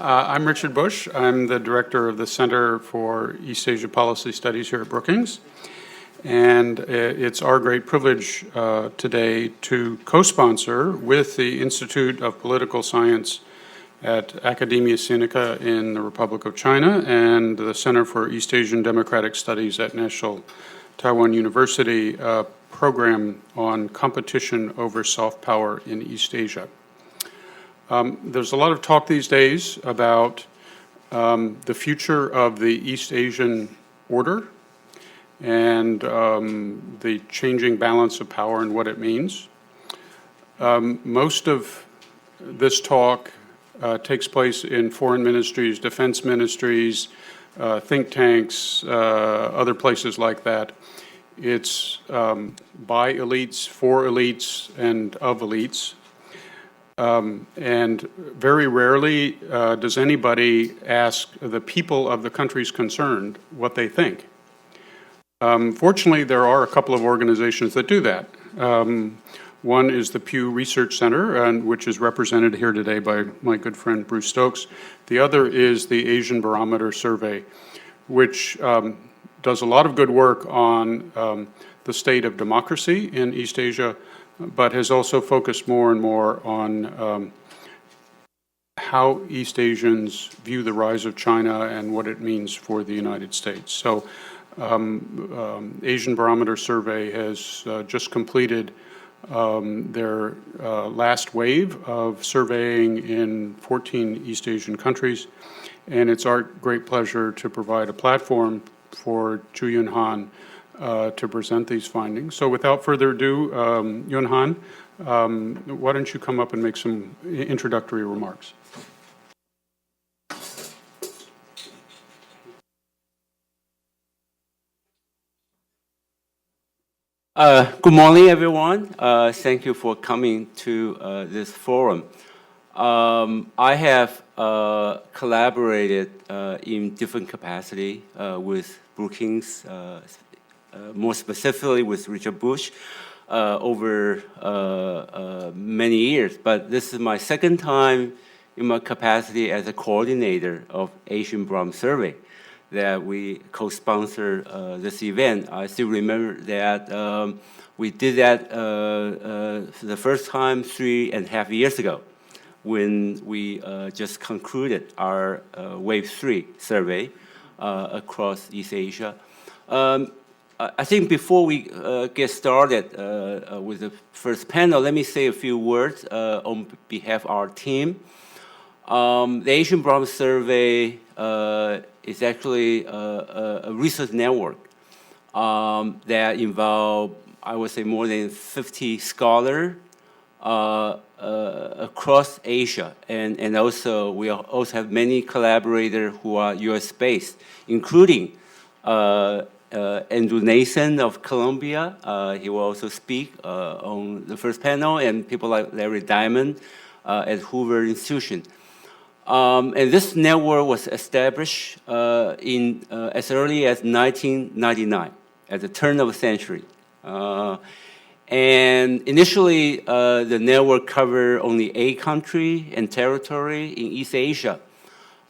I'm Richard Bush. I'm the director of the Center for East Asia Policy Studies here at Brookings. And it's our great privilege today to co-sponsor with the Institute of Political Science at Academia Sinica in the Republic of China and the Center for East Asian Democratic Studies at National Taiwan University a program on competition over soft power in East Asia. There's a lot of talk these days about the future of the East Asian order and the changing balance of power and what it means. Most of this talk takes place in foreign ministries, defense ministries, think tanks, other places like that. It's by elites, for elites, and of elites. And very rarely does anybody ask the people of the countries concerned what they think. Fortunately, there are a couple of organizations that do that. One is the Pew Research Center, which is represented here today by my good friend Bruce Stokes. The other is the Asian Barometer Survey, which does a lot of good work on the state of democracy in East Asia, but has also focused more and more on how East Asians view the rise of China and what it means for the United States. So Asian Barometer Survey has just completed their last wave of surveying in 14 East Asian countries, and it's our great pleasure to provide a platform for Chu Yun Han to present these findings. So without further ado, Yun Han, why don't you come up and make some introductory remarks? Good morning, everyone. Thank you for coming to this forum. I have collaborated in different capacity with Brookings, more specifically with Richard Bush, over many years. But this is my second time in my capacity as a coordinator of Asian Barometer Survey that we co-sponsor this event. I still remember that we did that the first time 3.5 years ago when we just concluded our Wave 3 survey across East Asia. I think before we get started with the first panel, let me say a few words on behalf of our team. The Asian Barometer Survey is actually a research network that involves, I would say, more than 50 scholars across Asia. And also, we also have many collaborators who are US-based, including Andrew Nathan of Columbia. He will also speak on the first panel, and people like Larry Diamond at Hoover Institution. And this network was established as early as 1999, at the turn of the century. And initially, the network covered only 8 countries and territory in East Asia.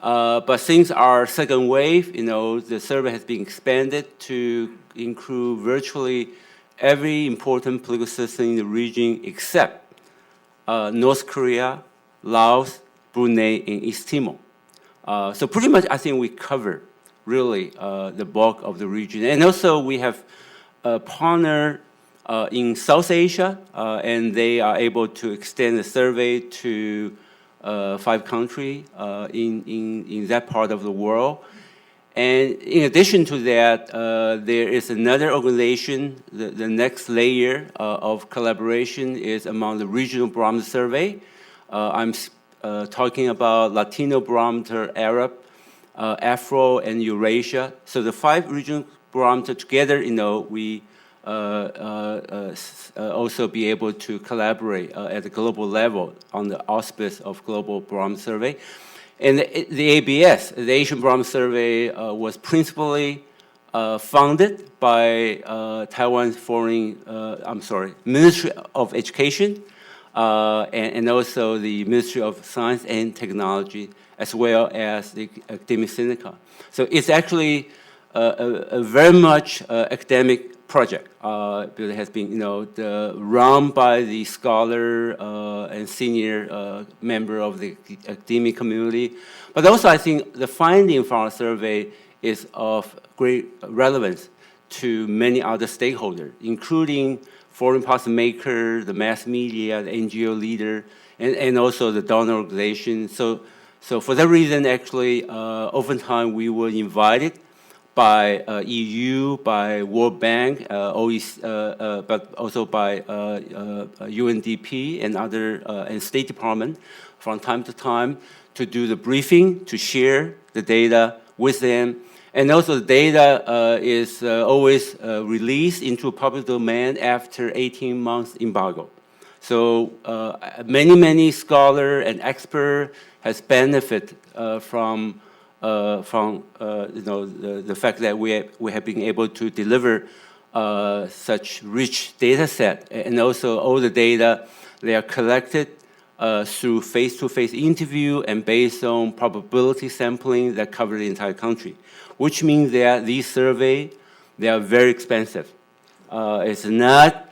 But since our second wave, the survey has been expanded to include virtually every important political system in the region except North Korea, Laos, Brunei, and East Timor. So pretty much, I think we cover really the bulk of the region. And also, we have a partner in South Asia, and they are able to extend the survey to 5 countries in that part of the world. And in addition to that, there is another organization. The next layer of collaboration is among the regional barometer survey. I'm talking about Latino barometer, Arab, Afro, and Eurasia. So the 5 regional barometer together, we also be able to collaborate at the global level on the auspice of Global Barometer Survey. And the ABS, the Asian Barometer Survey, was principally funded by Taiwan's Ministry of Education, and also the Ministry of Science and Technology, as well as the Academia Sinica. So it's actually a very much academic project. It has been, run by the scholar and senior member of the academic community. But also, I think the finding from our survey is of great relevance to many other stakeholders, including foreign policymakers, the mass media, the NGO leader, and also the donor organization. So for that reason, actually, oftentimes we were invited by EU, by World Bank, but also by UNDP and other and State Department from time to time to do the briefing, to share the data with them. And also the data is always released into public domain after 18 months embargo. So many scholars and experts has benefited from the fact that we have been able to deliver such rich data set, and also all the data they are collected through face-to-face interview and based on probability sampling that cover the entire country, which means that these surveys, they are very expensive. It's not,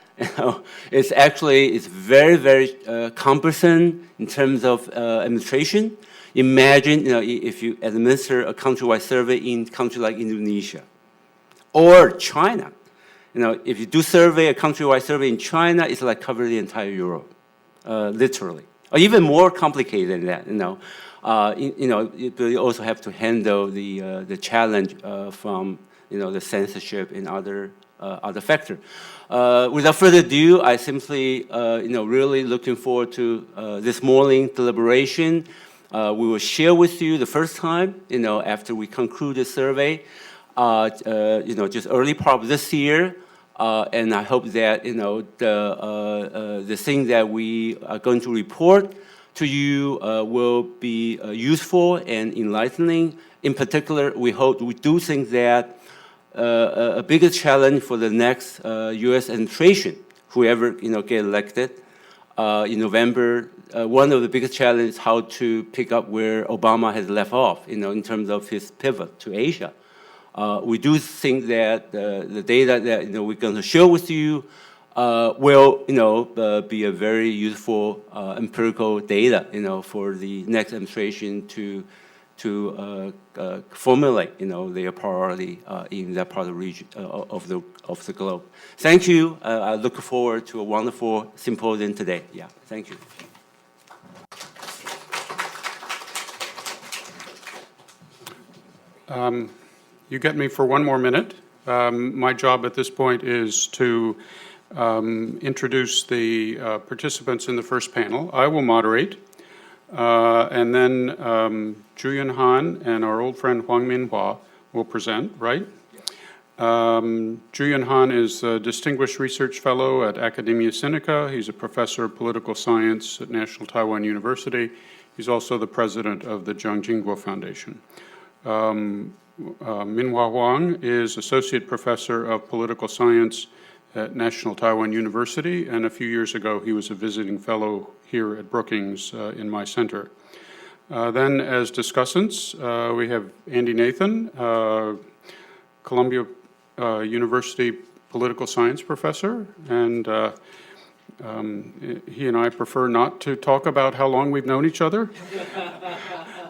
it's very cumbersome in terms of administration. Imagine, if you administer a countrywide survey in a country like Indonesia or China. If you do a countrywide survey in China, it's like cover the entire Europe, literally. Or even more complicated than that, you also have to handle the challenge from, the censorship and other factors. Without further ado, I simply, really looking forward to this morning deliberation. We will share with you the first time, after we conclude the survey, just early part of this year. And I hope that, the thing that we are going to report to you will be useful and enlightening. In particular, we do think that a bigger challenge for the next U.S. administration, whoever, get elected in November, one of the biggest challenges is how to pick up where Obama has left off, in terms of his pivot to Asia. We do think that the data that we're going to share with you will be a very useful empirical data for the next administration to formulate their priority in that part of the region of the globe. Thank you. I look forward to a wonderful symposium today. Yeah, thank you. You get me for one more minute. My job at this point is to introduce the participants in the first panel. I will moderate, and then Julian Han and our old friend Huang Minhua will present, right? Julian Han is a Distinguished Research Fellow at Academia Sinica. He's a professor of political science at National Taiwan University. He's also the president of the Zhang Jingguo Foundation. Minhua Huang is Associate Professor of Political Science at National Taiwan University, and a few years ago he was a visiting fellow here at Brookings in my center. Then as discussants, we have Andy Nathan, Columbia University Political Science Professor, and he and I prefer not to talk about how long we've known each other.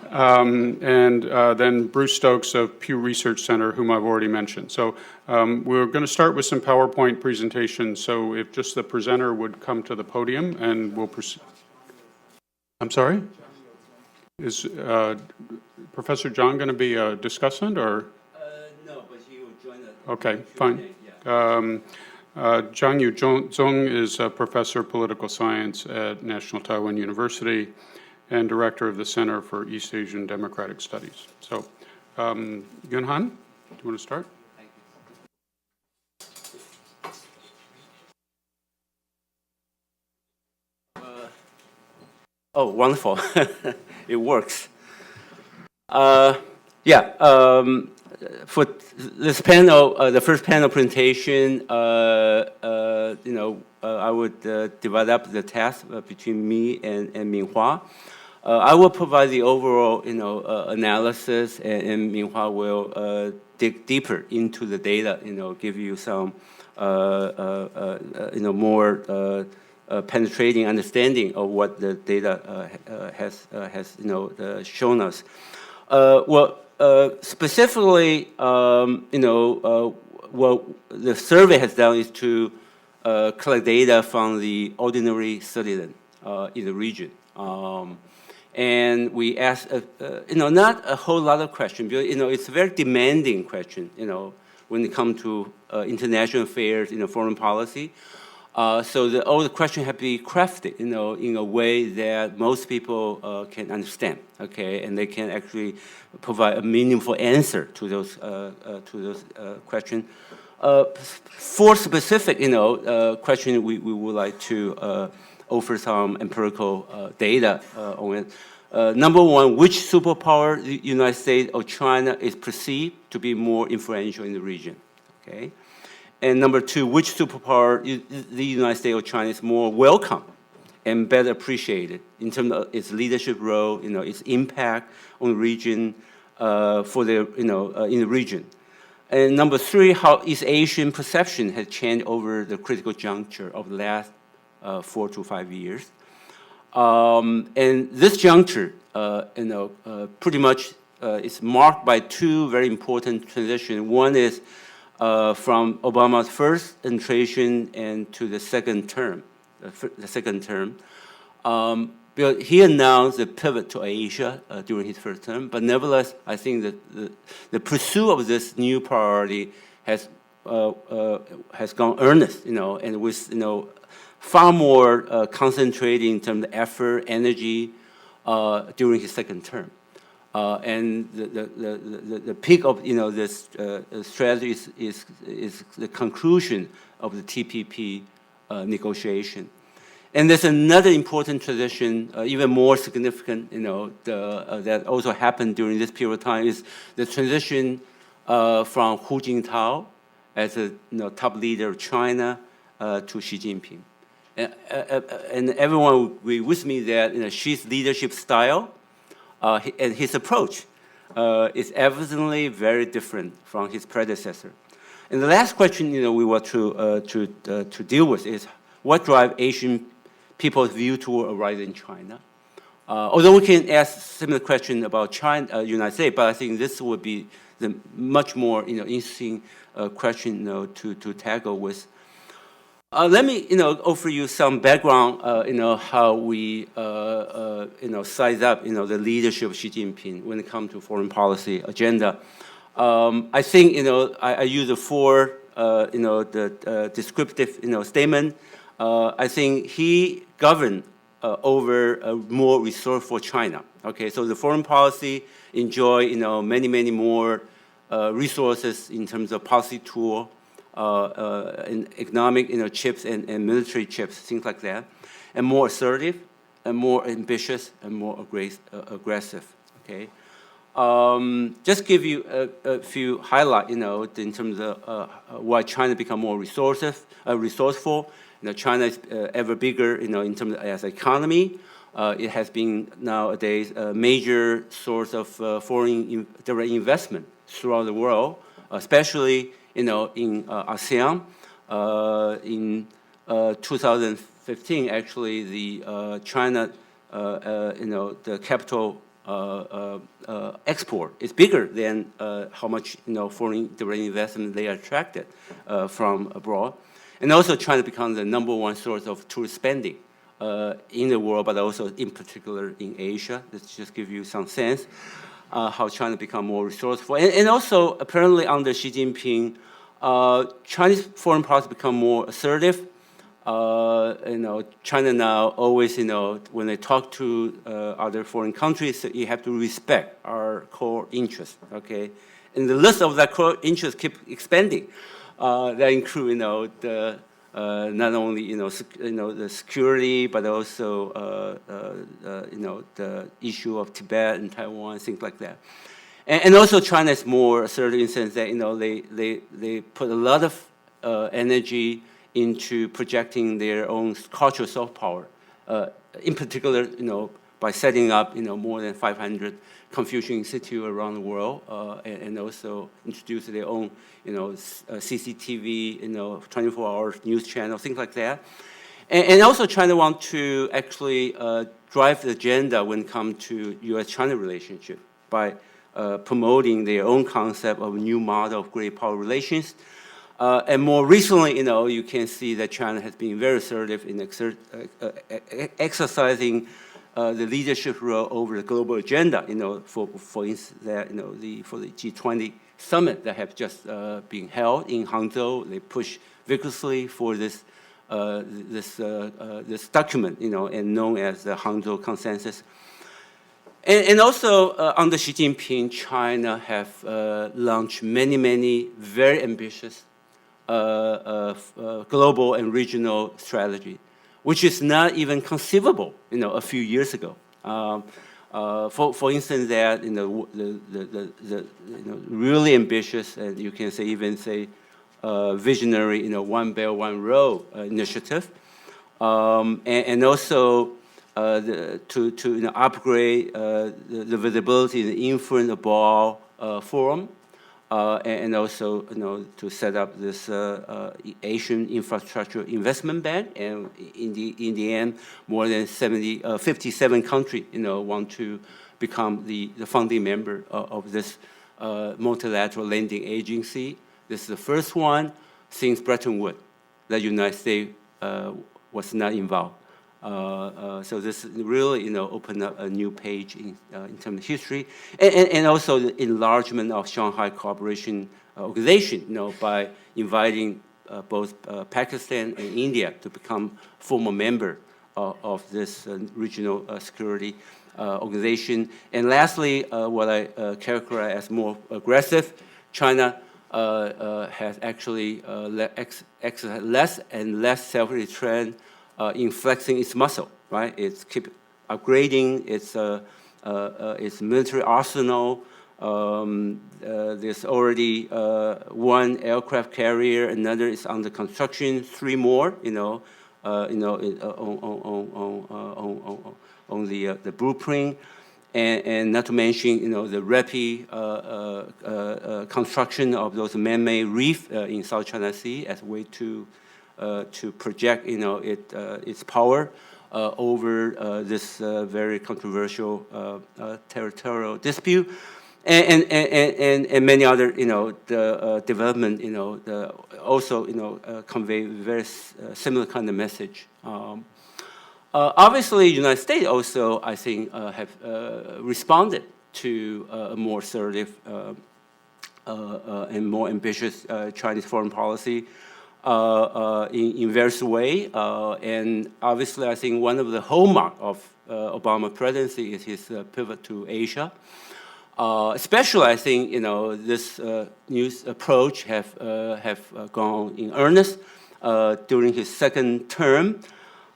And then Bruce Stokes of Pew Research Center, whom I've already mentioned. So we're going to start with some PowerPoint presentations. So if just the presenter would come to the podium and we'll proceed. I'm sorry? Is Professor Zhang going to be a discussant or? No, but he will join us. Okay, fine. Zhang Yu Zong is a professor of political science at National Taiwan University and director of the Center for East Asian Democratic Studies. So, Yun Han, do you want to start? Thank you. Oh, wonderful. It works. For this panel, the first panel presentation, I would divide up the task between me and Minhua. I will provide the overall, analysis, and Minhua will dig deeper into the data, give you some, more penetrating understanding of what the data has shown us. Specifically, what the survey has done is to collect data from the ordinary citizen in the region. And we asked, not a whole lot of questions, because, it's a very demanding question, when it comes to international affairs, foreign policy. So all the questions have to be crafted, in a way that most people can understand, okay, and they can actually provide a meaningful answer to those questions. For specific, question, we would like to offer some empirical data on it. Number one, which superpower, the United States or China, is perceived to be more influential in the region? Okay. And number two, which superpower the United States or China is more welcome and better appreciated in terms of its leadership role, its impact on the region, for the, in the region. And number three, how East Asian perception has changed over the critical juncture of the last 4 to 5 years. And this juncture, pretty much is marked by two very important transitions. One is from Obama's first administration and to the second term, because he announced a pivot to Asia during his first term. But nevertheless, I think that the pursuit of this new priority has gone earnest, and with far more concentrating in terms of effort, energy during his second term. And the peak of this strategy is the conclusion of the TPP negotiation. And there's another important transition, even more significant, that also happened during this period of time, is the transition from Hu Jintao as a top leader of China to Xi Jinping. And everyone will agree with me that Xi's leadership style and his approach is evidently very different from his predecessor. And the last question we want to deal with is what drives Asian people's view toward a rising China. Although we can ask similar question about China, United States, but I think this would be the much more interesting question to tackle with. Let me offer you some background how we size up the leadership of Xi Jinping when it comes to foreign policy agenda. I think I use the four the descriptive statement. I think he governed over more resourceful China. Okay, so the foreign policy enjoy many more resources in terms of policy tool, in economic chips and military chips, things like that, and more assertive and more ambitious and more aggressive. Okay, just give you a few highlights in terms of why China become more resourceful. China is ever bigger, in terms of as economy. It has been nowadays a major source of foreign direct investment throughout the world, especially in ASEAN. In 2015, actually, the China, the capital export is bigger than how much foreign direct investment they attracted from abroad. And also China becomes the #1 source of tourist spending in the world, but also in particular in Asia. Let's just give you some sense how China become more resourceful. And also apparently under Xi Jinping, Chinese foreign policy become more assertive. China now always, when they talk to other foreign countries, you have to respect our core interests, okay? And the list of that core interests keep expanding. That include, the not only the security, but also the issue of Tibet and Taiwan, things like that. And also China is more assertive in the sense that they put a lot of energy into projecting their own cultural soft power. In particular, by setting up, more than 500 Confucian Institute around the world, and also introduce their own, CCTV, 24-hour news channel, things like that. And also China wants to actually drive the agenda when it comes to U.S.-China relationship by promoting their own concept of a new model of great power relations. And more recently, you can see that China has been very assertive in exercising the leadership role over the global agenda. For instance, that for the G20 summit that have just been held in Hangzhou, they push vigorously for this document, and known as the Hangzhou Consensus. And also under Xi Jinping, China have launched many very ambitious global and regional strategy, which is not even conceivable, a few years ago. For instance, that the really ambitious, and you can even say visionary, One Belt One Road initiative, and also to upgrade the visibility and the influence of Boao Forum. And also, to set up this Asian Infrastructure Investment Bank, and in the end, more than 57 countries, want to become the founding member of this multilateral lending agency. This is the first one since Bretton Woods that the United States was not involved. So this really, opened up a new page in terms of history, and also the enlargement of Shanghai Cooperation Organization, by inviting both Pakistan and India to become former member of this regional security organization. And lastly, what I characterize as more aggressive, China has actually exercised less and less self-restraint in flexing its muscle, right? It's keep upgrading its military arsenal. There's already one aircraft carrier, another is under construction, 3 more, on the blueprint, and not to mention, the rapid construction of those man-made reef in South China Sea as a way to project, its power over this very controversial territorial dispute, and many other, the development, also, convey very similar kind of message. Obviously, United States also, I think, have responded to a more assertive and more ambitious Chinese foreign policy. In various ways, and obviously I think one of the hallmark of Obama presidency is his pivot to Asia. Especially I think, this new approach have gone in earnest during his second term.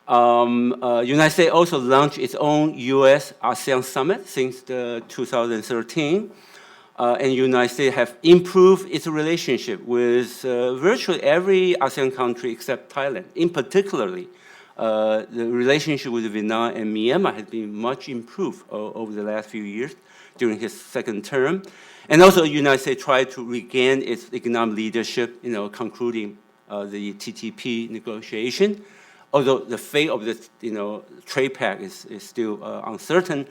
United States also launched its own U.S.-ASEAN summit since 2013. And United States have improved its relationship with virtually every ASEAN country except Thailand. In particularly, the relationship with Vietnam and Myanmar has been much improved over the last few years during his second term. And also, the United States tried to regain its economic leadership, concluding the TTP negotiation. Although the fate of this, trade pact is still uncertain.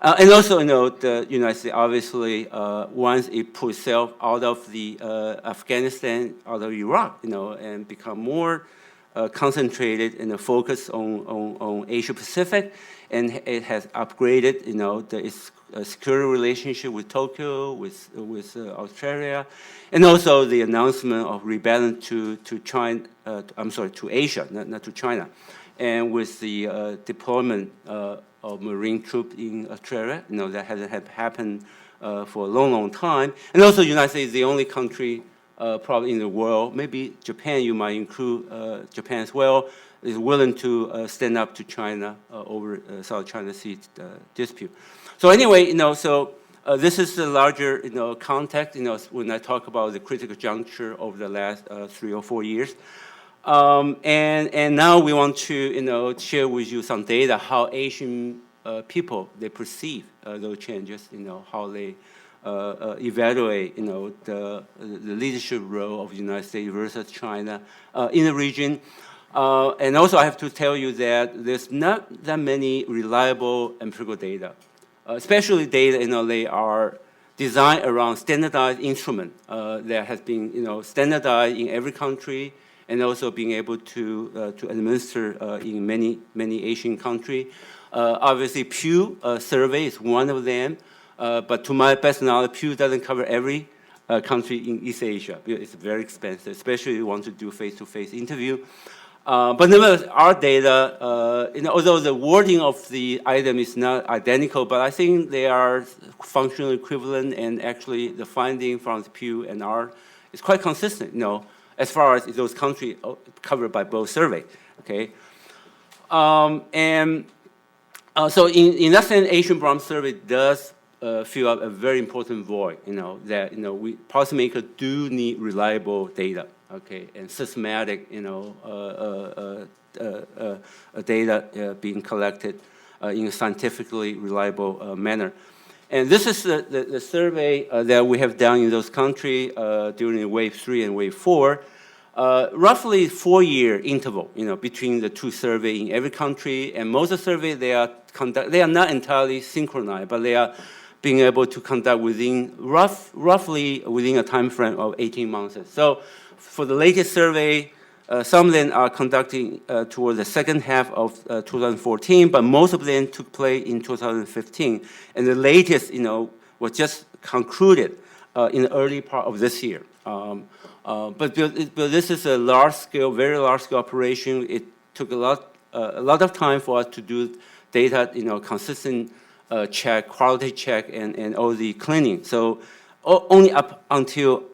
And also, the United States obviously, once it put itself out of the Afghanistan, out of Iraq, and become more concentrated and focused on Asia Pacific, and it has upgraded, its security relationship with Tokyo, with Australia, and also the announcement of rebalance to China. To Asia, not to China, and with the deployment of Marine troops in Australia, that hasn't happened for a long time. And also, the United States is the only country probably in the world, maybe Japan, you might include Japan as well, is willing to stand up to China over South China Sea dispute. So anyway, this is the larger, context, when I talk about the critical juncture over the last 3 or 4 years. And now we want to, share with you some data how Asian people they perceive those changes, how they evaluate, the leadership role of the United States versus China in the region. And also, I have to tell you that there's not that many reliable empirical data, especially data, they are designed around standardized instrument that has been, standardized in every country, and also being able to administer in many Asian countries. Obviously, Pew survey is one of them, but to my best knowledge, Pew doesn't cover every country in East Asia. It's very expensive, especially if you want to do face-to-face interview. But nevertheless, our data, although the wording of the item is not identical, but I think they are functionally equivalent, and actually the finding from the Pew and our is quite consistent, as far as those countries covered by both surveys, okay? So in that sense, Asian Barometer Survey does fill up a very important void, that, we policymakers do need reliable data, okay, and systematic, data being collected in a scientifically reliable manner. And this is the survey that we have done in those countries during wave 3 and wave 4. Roughly 4-year interval, between the two surveys in every country. And most of the surveys, they are not entirely synchronized, but they are being able to conduct within roughly within a time frame of 18 months. So for the latest survey, some of them are conducting towards the second half of 2014, but most of them took place in 2015. And the latest, was just concluded in the early part of this year. But this is a large-scale, very large-scale operation. It took a lot of time for us to do data, consistent check, quality check, and all the cleaning. So only up until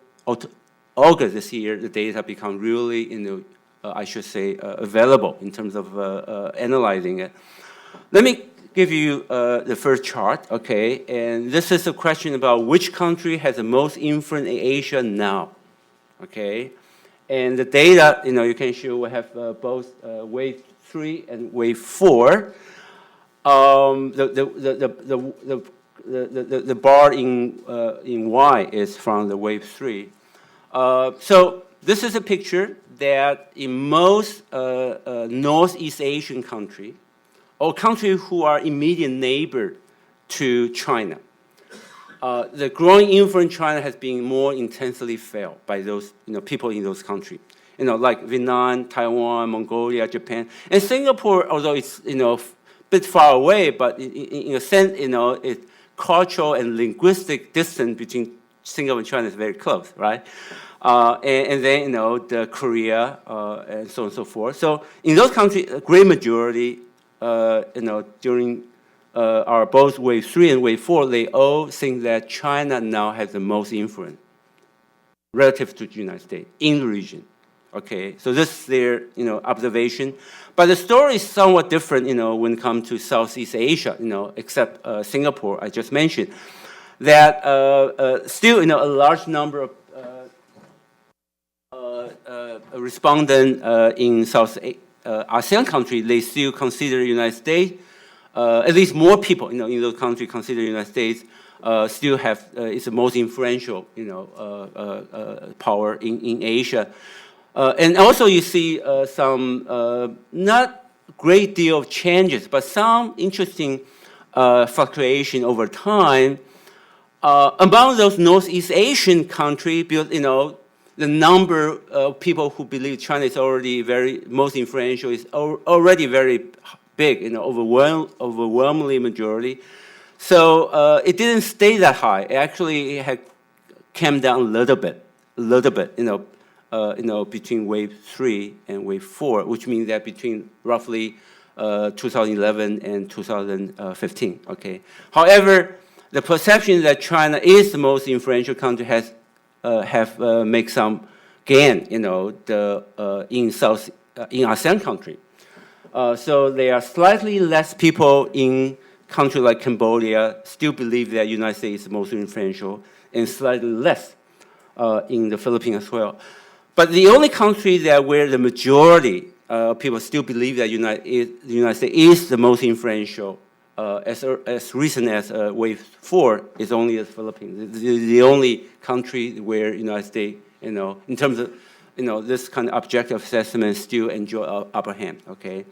August this year, the data become really, I should say, available in terms of analyzing it. Let me give you the first chart, okay? And this is a question about which country has the most influence in Asia now, okay? And the data, you can show we have both wave 3 and wave 4. The bar in Y is from the wave 3. So this is a picture that in most Northeast Asian countries, or countries who are immediate neighbor to China, the growing influence in China has been more intensely felt by those people in those countries. Like Vietnam, Taiwan, Mongolia, Japan, and Singapore. Although it's a bit far away, but in a sense, it's cultural and linguistic distance between Singapore and China is very close, right? And then the Korea and so on and so forth. So in those countries, a great majority, during our both wave 3 and wave 4, they all think that China now has the most influence relative to the United States in the region. Okay, so this is their observation, but the story is somewhat different when it comes to Southeast Asia, except Singapore I just mentioned. That still a large number of respondents in South ASEAN countries, they still consider the United States, at least more people in those countries consider the United States still have is the most influential power in Asia. And also you see some not great deal of changes, but some interesting fluctuation over time. Among those Northeast Asian countries, the number of people who believe China is already most influential is already very big, overwhelmingly majority. So it didn't stay that high. Actually, it had came down a little bit, between wave 3 and wave 4, which means that between roughly 2011 and 2015. Okay. However, the perception that China is the most influential country has make some gain, in ASEAN country. So there are slightly less people in countries like Cambodia still believe that United States is the most influential, and slightly less in the Philippines as well. But the only country that where the majority of people still believe that the United States is the most influential as recent as wave 4 is only the Philippines. The only country where United States, in terms of, this kind of objective assessment still enjoy upper hand, okay?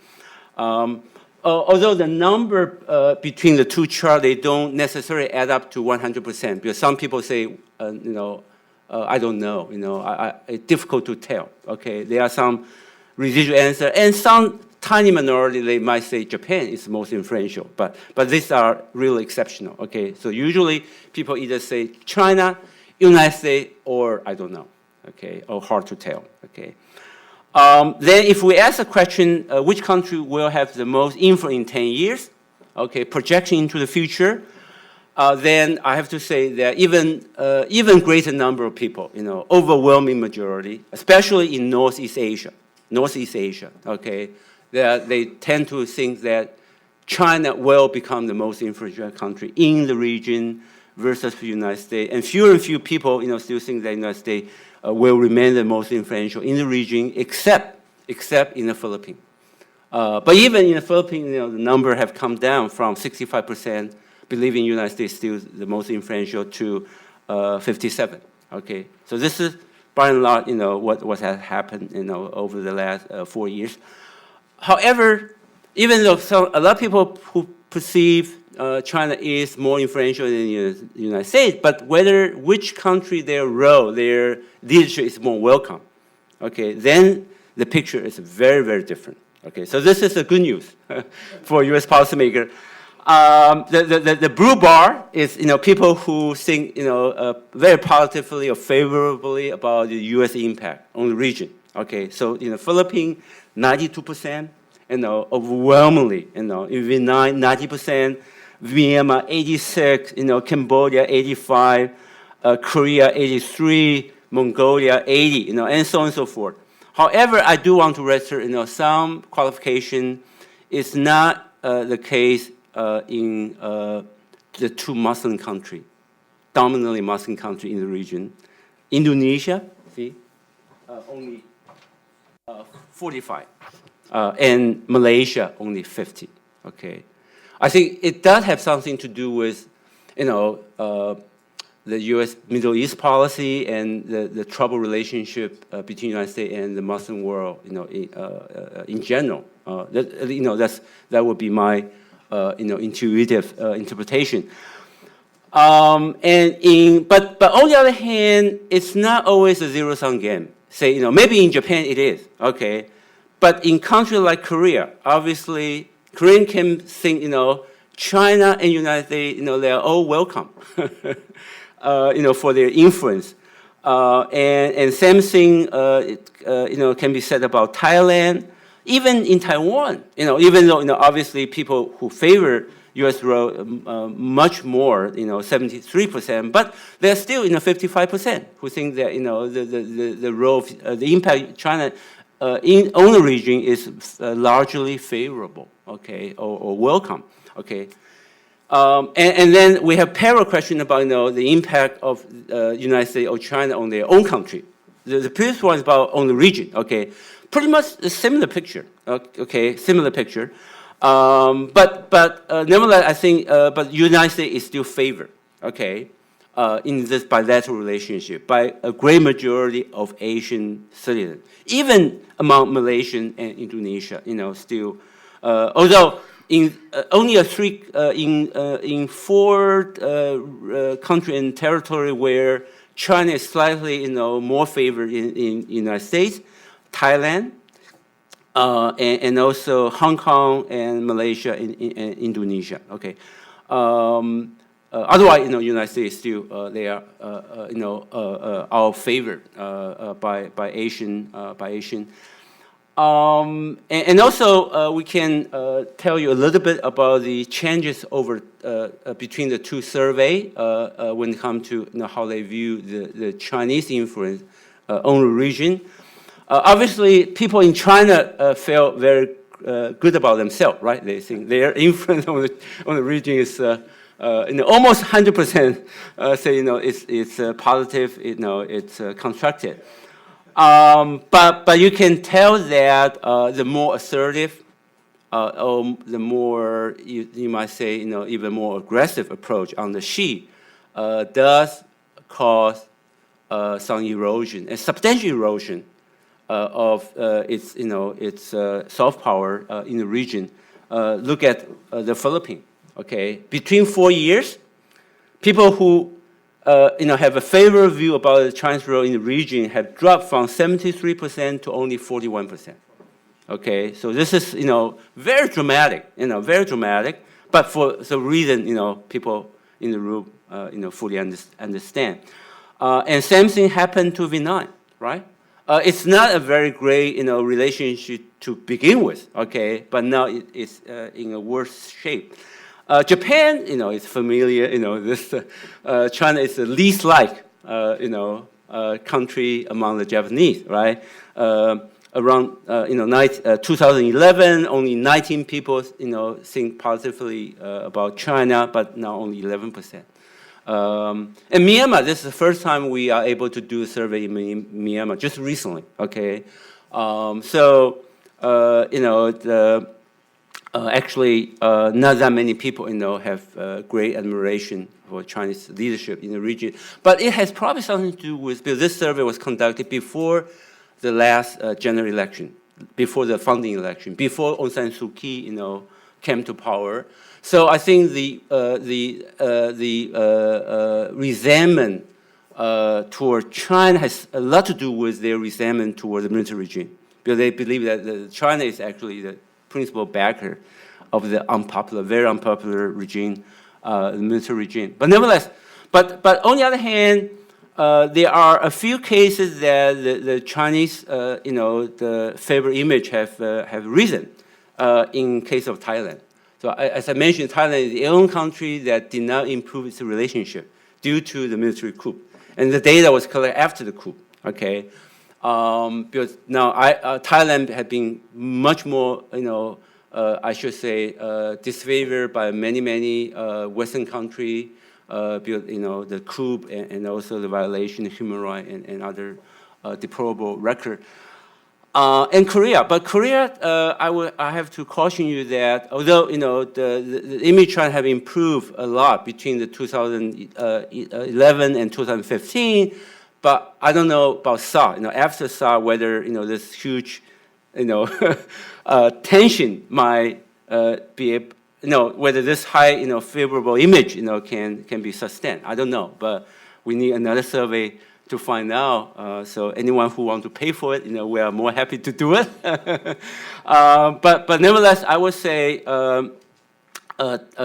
Although the number between the two charts, they don't necessarily add up to 100%, because some people say, I don't know, it's difficult to tell, okay? There are some residual answer, and some tiny minority, they might say Japan is the most influential, but these are really exceptional, okay? So usually people either say China, United States, or I don't know, okay, or hard to tell, okay? Then if we ask the question, which country will have the most influence in 10 years, okay, projection into the future, then I have to say that even greater number of people, overwhelming majority, especially in Northeast Asia, okay, that they tend to think that China will become the most influential country in the region versus the United States. And few people, still think that the United States will remain the most influential in the region, except in the Philippines. But even in the Philippines, the number have come down from 65% believing the United States still the most influential to 57. Okay, so this is by and large, what has happened, over the last 4 years. However, even though a lot of people who perceive China is more influential than the United States, but which country their leadership is more welcome, okay, then the picture is very, very different. Okay, so this is the good news for U.S. policymaker. The blue bar is people who think very positively or favorably about the U.S. impact on the region. Okay, so in the Philippines, 92%, overwhelmingly, even 90%, Myanmar 86, Cambodia 85, Korea 83, Mongolia 80, and so on and so forth. However, I do want to register, some qualification is not the case in the two Muslim countries, dominantly Muslim country in the region. Indonesia, see, only 45, and Malaysia only 50. Okay, I think it does have something to do with, the U.S. Middle East policy and the troubled relationship between the United States and the Muslim world, in general. That would be my, intuitive interpretation. But on the other hand, it's not always a zero-sum game. Say, maybe in Japan it is, okay, but in countries like Korea, obviously, Korean can think, China and United States, they are all welcome. For their influence. And same thing, can be said about Thailand, even in Taiwan, even though, obviously people who favor U.S. role much more, 73%, but they're still, 55% who think that, the role of, the impact China on the region is largely favorable, okay, or welcome, okay. And then we have parallel question about the impact of United States or China on their own country. The previous one is about on the region. Okay, pretty much a similar picture. Okay, similar picture. But nevertheless, I think but United States is still favored. Okay, in this bilateral relationship by a great majority of Asian citizens, even among Malaysian and Indonesia. Still, although. In only in 4 country and territory where China is slightly more favored in United States, Thailand, and also Hong Kong and Malaysia and Indonesia. Okay, otherwise United States still they are our favored by Asian. And also, we can tell you a little bit about the changes over between the two surveys when it comes to how they view the Chinese influence on the region. Obviously, people in China feel very good about themselves, right? They think their influence on the region is almost 100%. Say it's positive, it's constructive. But you can tell that the more assertive, or the more you might say, even more aggressive approach on the Xi does cause some erosion, a substantial erosion of its soft power in the region. Look at the Philippines. Okay, between 4 years, people who have a favorable view about the Chinese role in the region have dropped from 73% to only 41%. Okay, so this is very dramatic, very dramatic. But for the reason people in the room fully understand. And same thing happened to Vietnam, right? It's not a very great relationship to begin with, okay, but now it's in a worse shape. Japan, is familiar. This China is the least liked, country among the Japanese, right? Around 2011, only 19 people think positively about China, but now only 11%. And Myanmar, this is the first time we are able to do a survey in Myanmar, just recently. Okay, actually, not that many people, have great admiration for Chinese leadership in the region. But it has probably something to do with, because this survey was conducted before the last general election, before the founding election, before Aung San Suu Kyi, came to power. So I think the resentment toward China has a lot to do with their resentment toward the military regime, because they believe that China is actually the principal backer of the unpopular, very unpopular regime, the military regime. But nevertheless, but on the other hand, there are a few cases that the Chinese, the favorite image have risen. In case of Thailand, so as I mentioned, Thailand is the only country that did not improve its relationship due to the military coup, and the data was collected after the coup. Okay. Because now Thailand had been much more, I should say, disfavored by many Western countries, because the coup and also the violation of human rights and other deplorable record. And Korea, but Korea, I have to caution you that although the image trend have improved a lot between the 2011 and 2015. But I don't know about SAR. After SAR, whether this huge, tension might be, whether this high, favorable image, can be sustained. I don't know, but we need another survey to find out. So anyone who wants to pay for it, we are more happy to do it. But nevertheless, I would say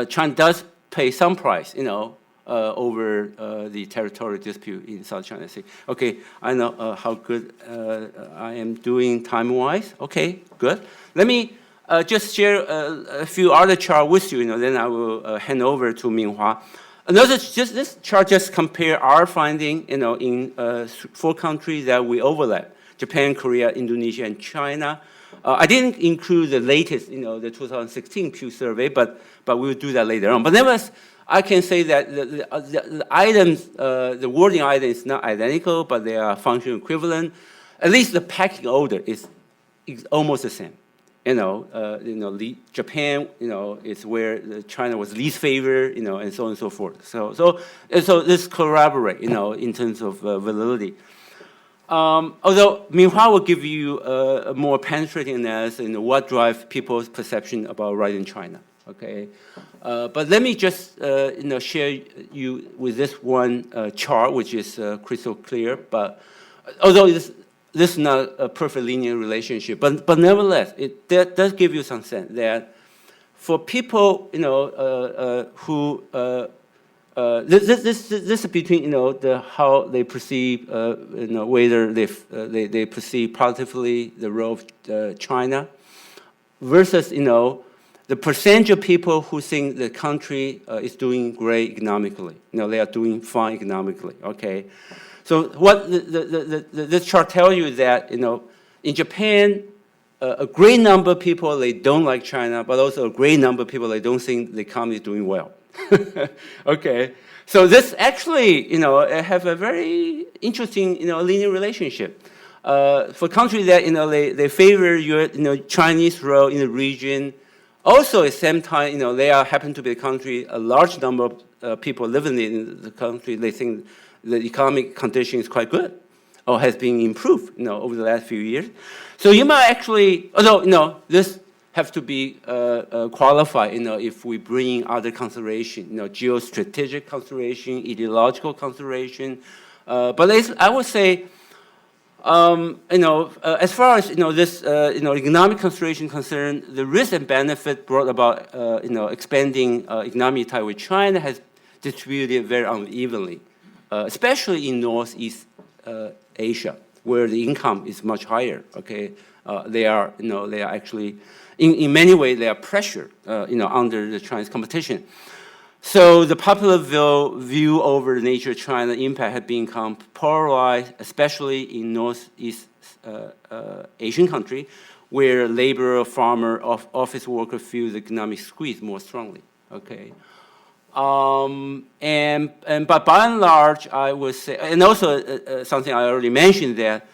China does pay some price, over the territorial dispute in South China Sea. Okay, I know how good I am doing time-wise. Okay, good. Let me just share a few other charts with you, then I will hand over to Minhua. This chart just compare our finding, in 4 countries that we overlap: Japan, Korea, Indonesia, and China. I didn't include the latest, the 2016 Pew survey, but we'll do that later on. But nevertheless, I can say that the items, the wording item is not identical, but they are functional equivalent. At least the packing order is almost the same. Japan, is where China was least favored, and so on and so forth. So this corroborate, in terms of validity. Although Minhua will give you a more penetrating analysis in what drives people's perception about right in China. Okay, but let me just share you with this one chart, which is crystal clear. But although this is not a perfect linear relationship, but nevertheless, it does give you some sense that for people who this is between how they perceive whether they perceive positively the role of China versus the percentage of people who think the country is doing great economically. They are doing fine economically. Okay, so what this chart tells you is that in Japan, a great number of people, they don't like China, but also a great number of people, they don't think the economy is doing well. Okay, so this actually have a very interesting linear relationship. For countries that, they favor Chinese role in the region, also at the same time, they happen to be a country, a large number of people living in the country, they think the economic condition is quite good or has been improved, over the last few years. So you might actually, although, this have to be qualified, if we bring other consideration, geostrategic consideration, ideological consideration. But I would say, as far as this economic consideration concerned, the risk and benefit brought about expanding economic tie with China has distributed very unevenly, especially in Northeast Asia, where the income is much higher. Okay, they are actually in many ways they are pressured under the Chinese competition. So the popular view over the nature of China impact has become polarized, especially in Northeast Asian country, where labor, farmer, office worker feel the economic squeeze more strongly. Okay, but by and large, I would say, and also something I already mentioned, that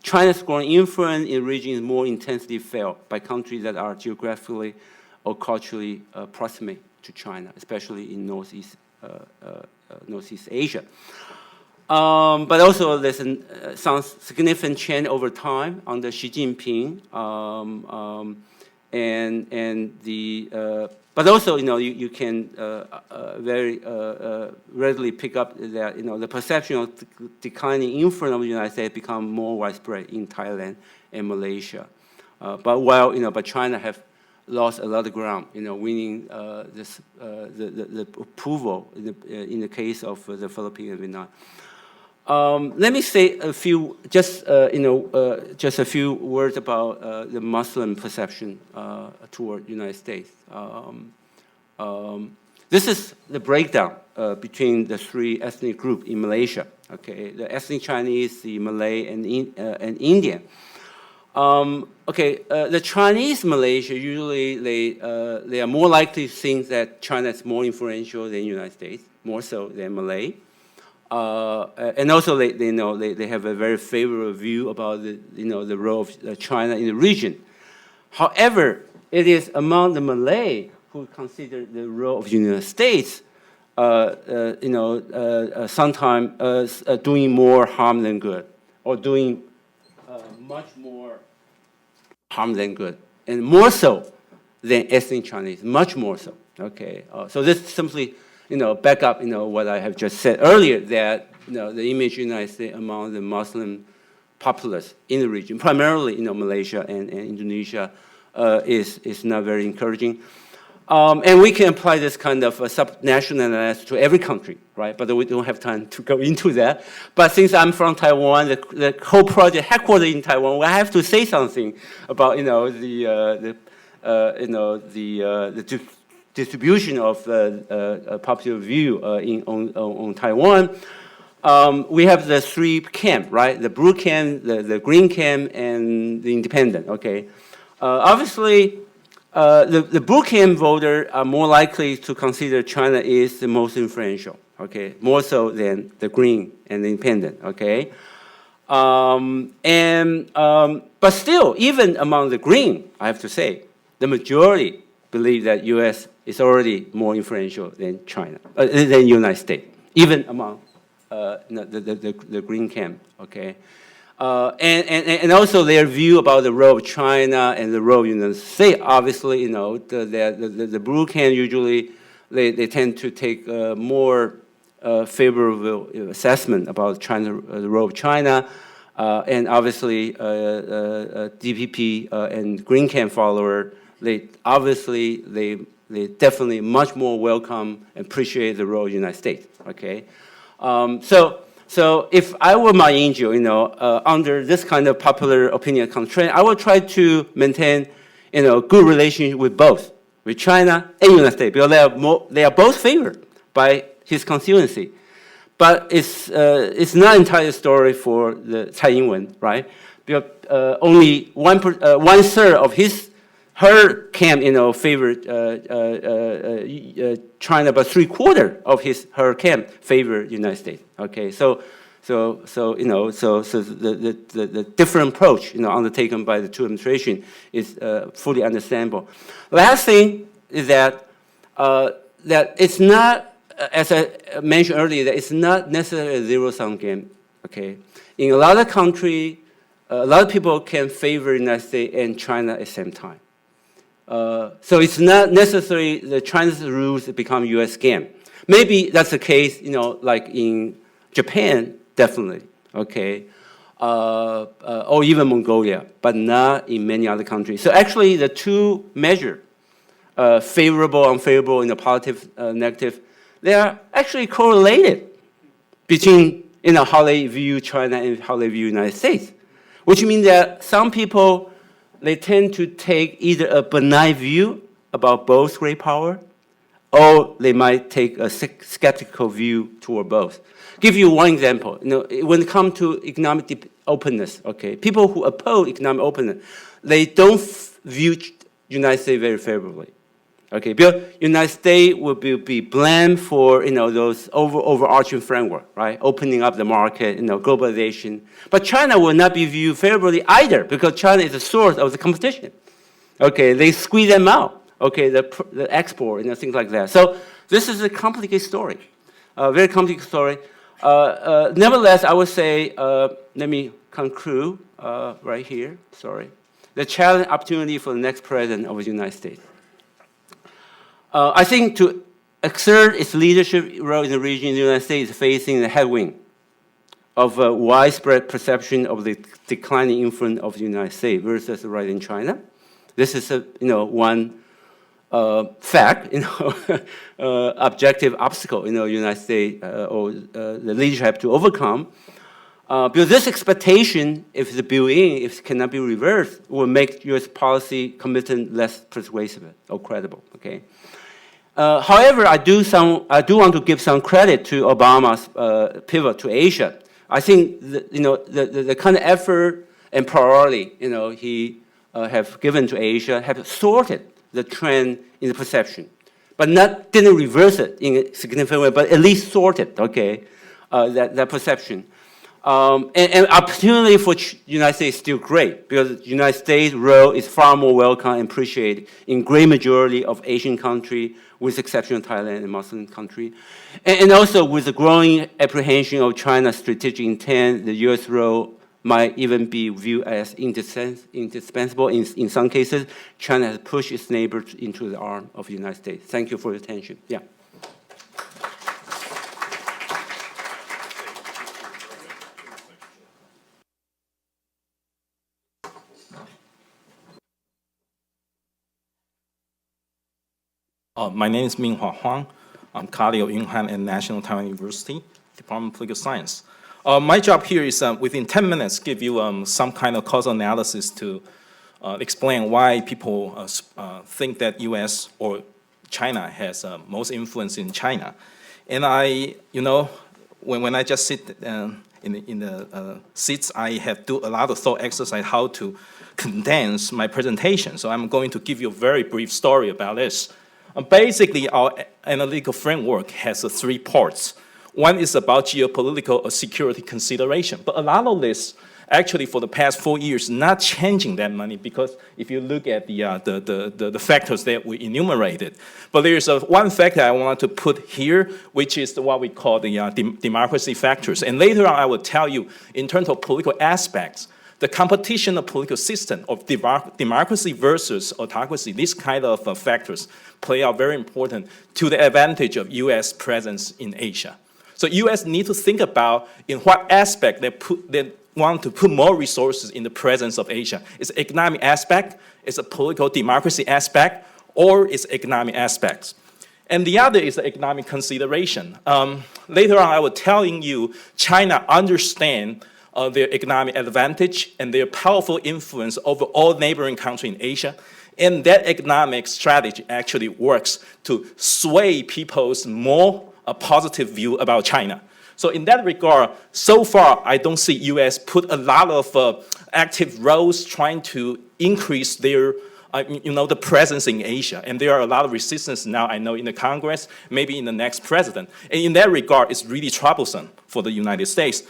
China's growing influence in the region is more intensely felt by countries that are geographically or culturally proximate to China, especially in Northeast Asia. But also there's some significant change over time under Xi Jinping, but also you can very readily pick up that the perception of declining influence of the United States become more widespread in Thailand and Malaysia. But China have lost a lot of ground, winning the approval in the case of the Philippines and Vietnam. Let me say just a few words about the Muslim perception toward the United States. This is the breakdown between the three ethnic groups in Malaysia. Okay, the ethnic Chinese, the Malay, and Indian. The Chinese Malaysia usually they are more likely to think that China is more influential than the United States, more so than Malay, and also they have a very favorable view about the role of China in the region. However, it is among the Malay who consider the role of the United States sometimes doing more harm than good, or doing much more harm than good, and more so than ethnic Chinese, much more so. Okay, so this simply, back up, what I have just said earlier, that the image of the United States among the Muslim populace in the region, primarily Malaysia and Indonesia, is not very encouraging. And we can apply this kind of subnational analysis to every country, right? But we don't have time to go into that. But since I'm from Taiwan, the whole project headquartered in Taiwan, I have to say something about the distribution of popular view on Taiwan. We have the three camp, right? The blue camp, the green camp, and the independent. Okay, obviously. The blue camp voters are more likely to consider China is the most influential, okay, more so than the green and the independent, okay. But still, even among the green, I have to say, the majority believe that U.S. is already more influential than China, than United States, even among the green camp, okay. And also their view about the role of China and the role of the United States. Obviously, the blue camp usually they tend to take more favorable assessment about China, the role of China, and obviously DPP and green camp follower. They definitely much more welcome and appreciate the role of the United States. Okay, So if I were my angel, under this kind of popular opinion constraint, I would try to maintain, good relationship with both, with China and United States, because they are both favored by his constituency. But it's not entirely a story for the Tsai Ing-wen, right? Because only one third of her camp, favored China, but 3/4 of her camp favored the United States. Okay, so So the different approach, undertaken by the two administration is fully understandable. Last thing is that that it's not, as I mentioned earlier, that it's not necessarily a zero-sum game. Okay, in a lot of countries, a lot of people can favor the United States and China at the same time. So it's not necessarily the China's rules become U.S. game. Maybe that's the case, like in Japan, definitely, okay, or even Mongolia, but not in many other countries. So actually, the two measures, favorable, unfavorable, positive, negative, they are actually correlated between how they view China and how they view the United States, which means that some people, they tend to take either a benign view about both great power, or they might take a skeptical view toward both. Give you one example. When it comes to economic openness, okay, people who oppose economic openness, they don't view United States very favorably. Okay, because United States will be blamed for those overarching framework, right? Opening up the market, globalization. But China will not be viewed favorably either, because China is the source of the competition. Okay, they squeeze them out. Okay, the export, things like that. So this is a complicated story, very complicated story. Nevertheless, I would say, let me conclude right here. Sorry, the challenge, opportunity for the next president of the United States. I think to exert its leadership role in the region, the United States is facing the headwind of a widespread perception of the declining influence of the United States versus the rise in China. This is one fact, objective obstacle, the United States or the leadership have to overcome. Because this expectation, if it's built in, if it cannot be reversed, will make U.S. policy commitment less persuasive or credible. Okay. However, I do want to give some credit to Obama's pivot to Asia. I think the kind of effort and priority he have given to Asia have sorted the trend in the perception, but didn't reverse it in a significant way, but at least sorted that perception. And opportunity for the United States is still great, because the United States' role is far more welcome and appreciated in great majority of Asian countries, with the exception of Thailand and Muslim countries. And also with the growing apprehension of China's strategic intent, the U.S. role might even be viewed as indispensable. In some cases, China has pushed its neighbors into the arm of the United States. Thank you for your attention. Yeah. My name is Minghua Huang. I'm colleague of Yunhan at National Taiwan University, Department of Political Science. My job here is within 10 minutes give you some kind of causal analysis to explain why people think that U.S. or China has most influence in China. And when I just sit in the seats, I have do a lot of thought exercise how to condense my presentation. So I'm going to give you a very brief story about this. Basically, our analytical framework has three parts. One is about geopolitical or security consideration. But a lot of this, actually, for the past 4 years, not changing that many, because if you look at the factors that we enumerated. But there's one factor I want to put here, which is what we call the democracy factors. And later on, I will tell you, in terms of political aspects, the competition of political system of democracy versus autocracy, these kind of factors play out very important to the advantage of U.S. presence in Asia. So U.S. need to think about in what aspect they want to put more resources in the presence of Asia. It's an economic aspect, it's a political democracy aspect, or it's economic aspects. And the other is the economic consideration. Later on, I will telling you China understand their economic advantage and their powerful influence over all neighboring countries in Asia. And that economic strategy actually works to sway people's more positive view about China. So in that regard, so far, I don't see U.S. put a lot of active roles trying to increase their the presence in Asia. And there are a lot of resistance now, I know, in the Congress, maybe in the next president. And in that regard, it's really troublesome for the United States.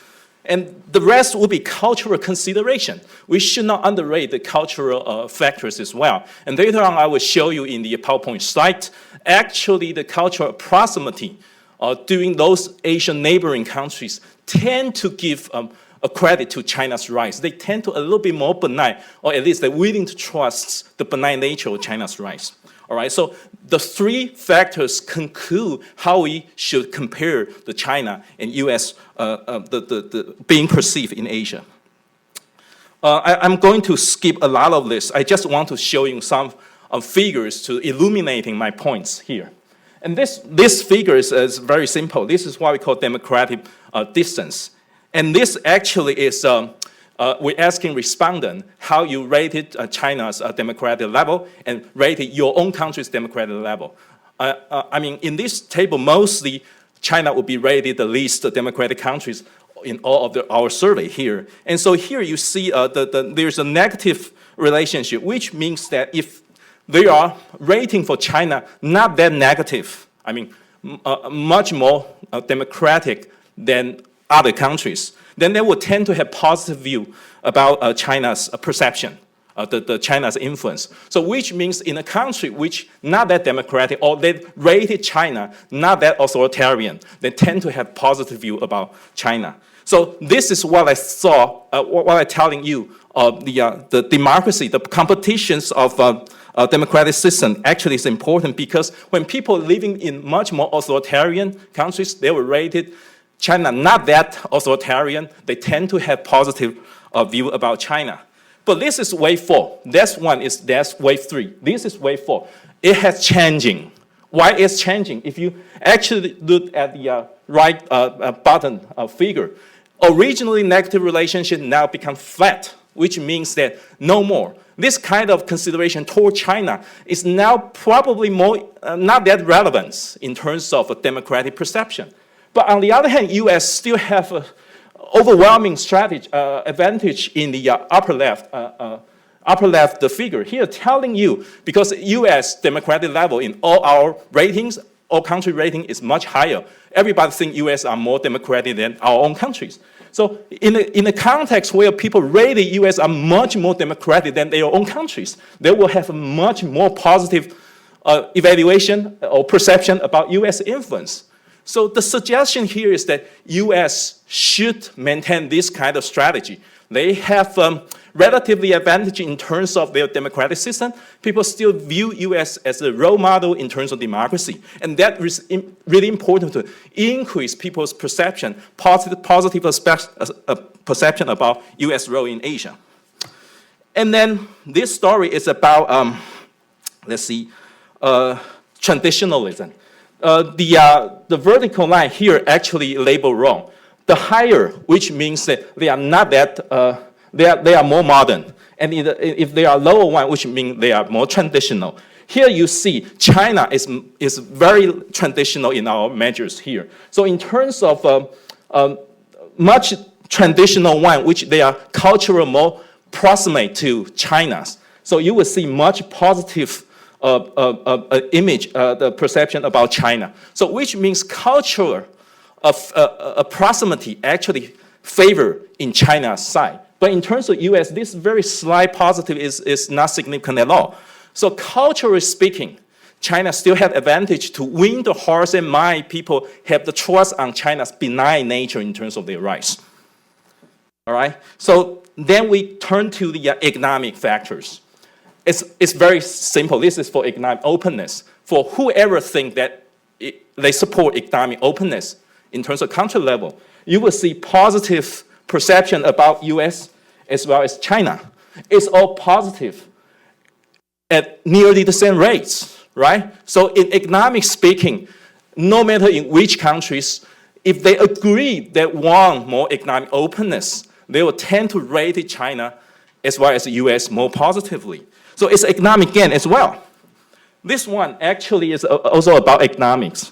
And the rest will be cultural consideration. We should not underrate the cultural factors as well. And later on, I will show you in the PowerPoint slide, actually the cultural proximity during those Asian neighboring countries tend to give a credit to China's rise. They tend to a little bit more benign, or at least they're willing to trust the benign nature of China's rise. All right, so the three factors conclude how we should compare the China and US being perceived in Asia. I'm going to skip a lot of this. I just want to show you some figures to illuminating my points here. And this figure is very simple. This is what we call democratic distance. And this actually is, we're asking respondent how you rated China's democratic level and rated your own country's democratic level. I mean, in this table, mostly China would be rated the least democratic countries in all of our survey here. And so here you see there's a negative relationship, which means that if they are rating for China not that negative, I mean, much more democratic than other countries, then they will tend to have positive view about China's perception, the China's influence. So which means in a country which not that democratic, or they rated China not that authoritarian, they tend to have positive view about China. So this is what I saw, what I'm telling you, the democracy, the competitions of democratic system actually is important, because when people living in much more authoritarian countries, they were rated China not that authoritarian, they tend to have positive view about China. But this is wave 4. That's wave 3. This is wave 4. It has changing. Why it's changing? If you actually look at the right bottom figure, originally negative relationship now become flat, which means that no more. This kind of consideration toward China is now probably more not that relevant in terms of a democratic perception. But on the other hand, U.S. still have an overwhelming strategy advantage in the upper left the figure here, telling you, because U.S. democratic level in all our ratings, all country rating is much higher. Everybody thinks U.S. are more democratic than our own countries. So in a context where people rate the U.S. are much more democratic than their own countries, they will have a much more positive evaluation or perception about U.S. influence. So the suggestion here is that U.S. should maintain this kind of strategy. They have relatively advantage in terms of their democratic system. People still view U.S. as a role model in terms of democracy. And that is really important to increase people's perception, positive perception about U.S. role in Asia. And then this story is about, traditionalism. The vertical line here actually labeled wrong. The higher, which means that they are not that, they are more modern. And if they are lower one, which means they are more traditional. Here you see China is very traditional in our measures here. So in terms of much traditional one, which they are cultural more proximate to China's. So you will see much positive image, the perception about China. So which means cultural proximity actually favor in China's side. But in terms of US, this very slight positive is not significant at all. So culturally speaking, China still had advantage to win the hearts and mind. People have the trust on China's benign nature in terms of their rights. All right? So then we turn to the economic factors. It's very simple. This is for economic openness. For whoever think that they support economic openness in terms of country level, you will see positive perception about US as well as China. It's all positive at nearly the same rates, right? So in economic speaking, no matter in which countries, if they agree that want more economic openness, they will tend to rate China as well as the US more positively. So it's economic gain as well. This one actually is also about economics.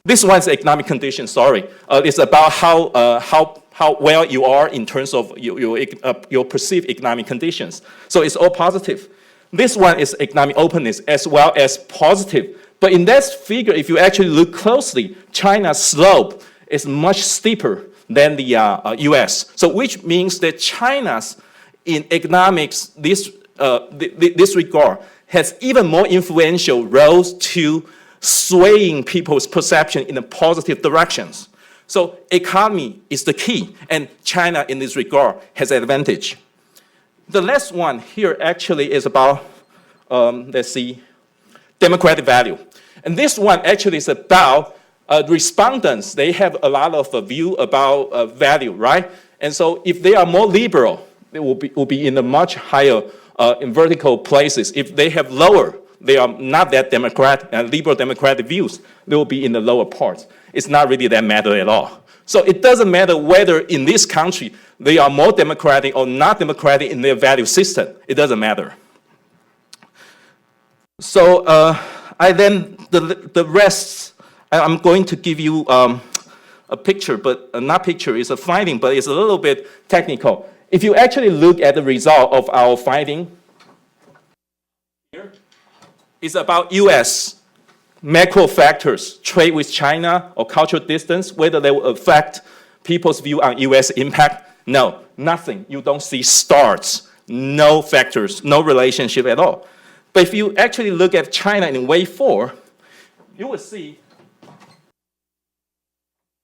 This one's economic conditions, sorry. It's about how well you are in terms of your perceived economic conditions. So it's all positive. This one is economic openness as well as positive. But in that figure, if you actually look closely, China's slope is much steeper than the US. So which means that China's in economics, this regard, has even more influential roles to swaying people's perception in the positive directions. So economy is the key, and China in this regard has an advantage. The last one here actually is about, let's see, democratic value. And this one actually is about respondents. They have a lot of view about value, right? And so if they are more liberal, they will be in a much higher in vertical places. If they have lower, they are not that democratic, liberal democratic views, they will be in the lower parts. It's not really that matter at all. So it doesn't matter whether in this country they are more democratic or not democratic in their value system. It doesn't matter. So the rest, I'm going to give you a picture, but not picture, it's a finding, but it's a little bit technical. If you actually look at the result of our finding, here, it's about US macro factors, trade with China or cultural distance, whether they will affect people's view on US impact. No, nothing. You don't see stars, no factors, no relationship at all. But if you actually look at China in wave 4, you will see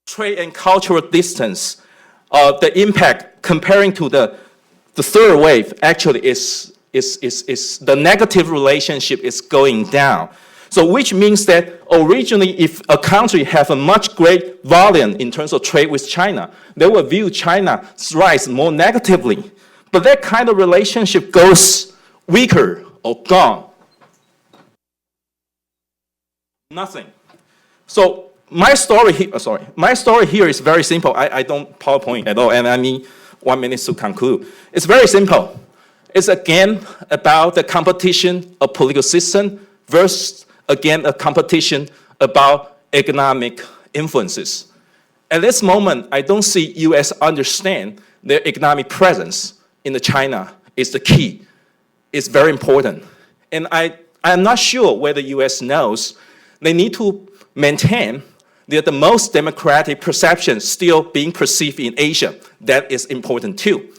trade and cultural distance, the impact comparing to the third wave actually is the negative relationship is going down. So which means that originally if a country have a much great volume in terms of trade with China, they will view China's rise more negatively. But that kind of relationship goes weaker or gone. Nothing. So my story here is very simple. I don't PowerPoint at all, and I need 1 minute to conclude. It's very simple. It's again about the competition of political system versus again a competition about economic influences. At this moment, I don't see US understand their economic presence in the China is the key. It's very important. And I'm not sure whether US knows they need to maintain the most democratic perception still being perceived in Asia. That is important too.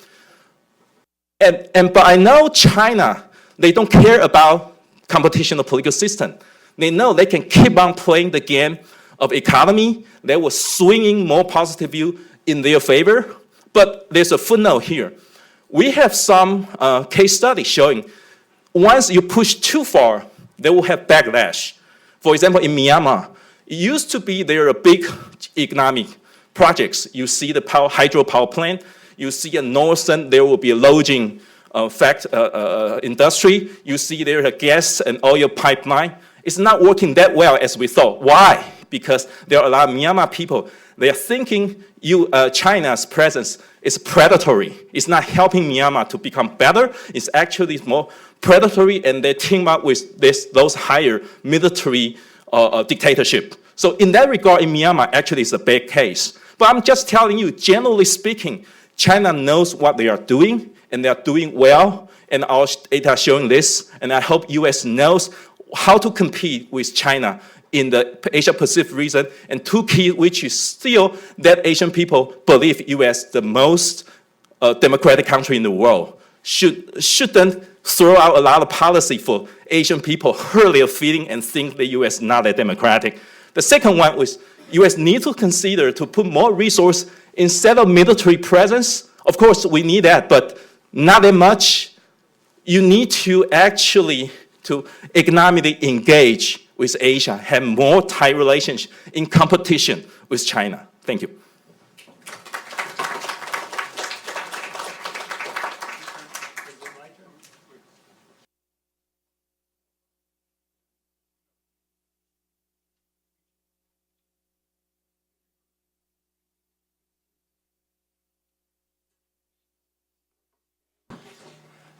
But I know China, they don't care about competition of political system. They know they can keep on playing the game of economy. They were swinging more positive view in their favor. But there's a footnote here. We have some case studies showing once you push too far, they will have backlash. For example, in Myanmar, it used to be there are big economic projects. You see the hydropower plant. You see in Northern, there will be a lodging industry. You see there a gas and oil pipeline. It's not working that well as we thought. Why? Because there are a lot of Myanmar people. They are thinking China's presence is predatory. It's not helping Myanmar to become better. It's actually more predatory, and they team up with those higher military dictatorship. So in that regard, in Myanmar, actually it's a bad case. But I'm just telling you, generally speaking, China knows what they are doing, and they are doing well, and our data are showing this, and I hope US knows how to compete with China in the Asia-Pacific region, and two key, which is still that Asian people believe US the most democratic country in the world. Shouldn't throw out a lot of policy for Asian people hurt their feeling and think the US not that democratic. The second one was US need to consider to put more resource instead of military presence. Of course, we need that, but not that much. You need to actually to economically engage with Asia, have more tight relations in competition with China. Thank you.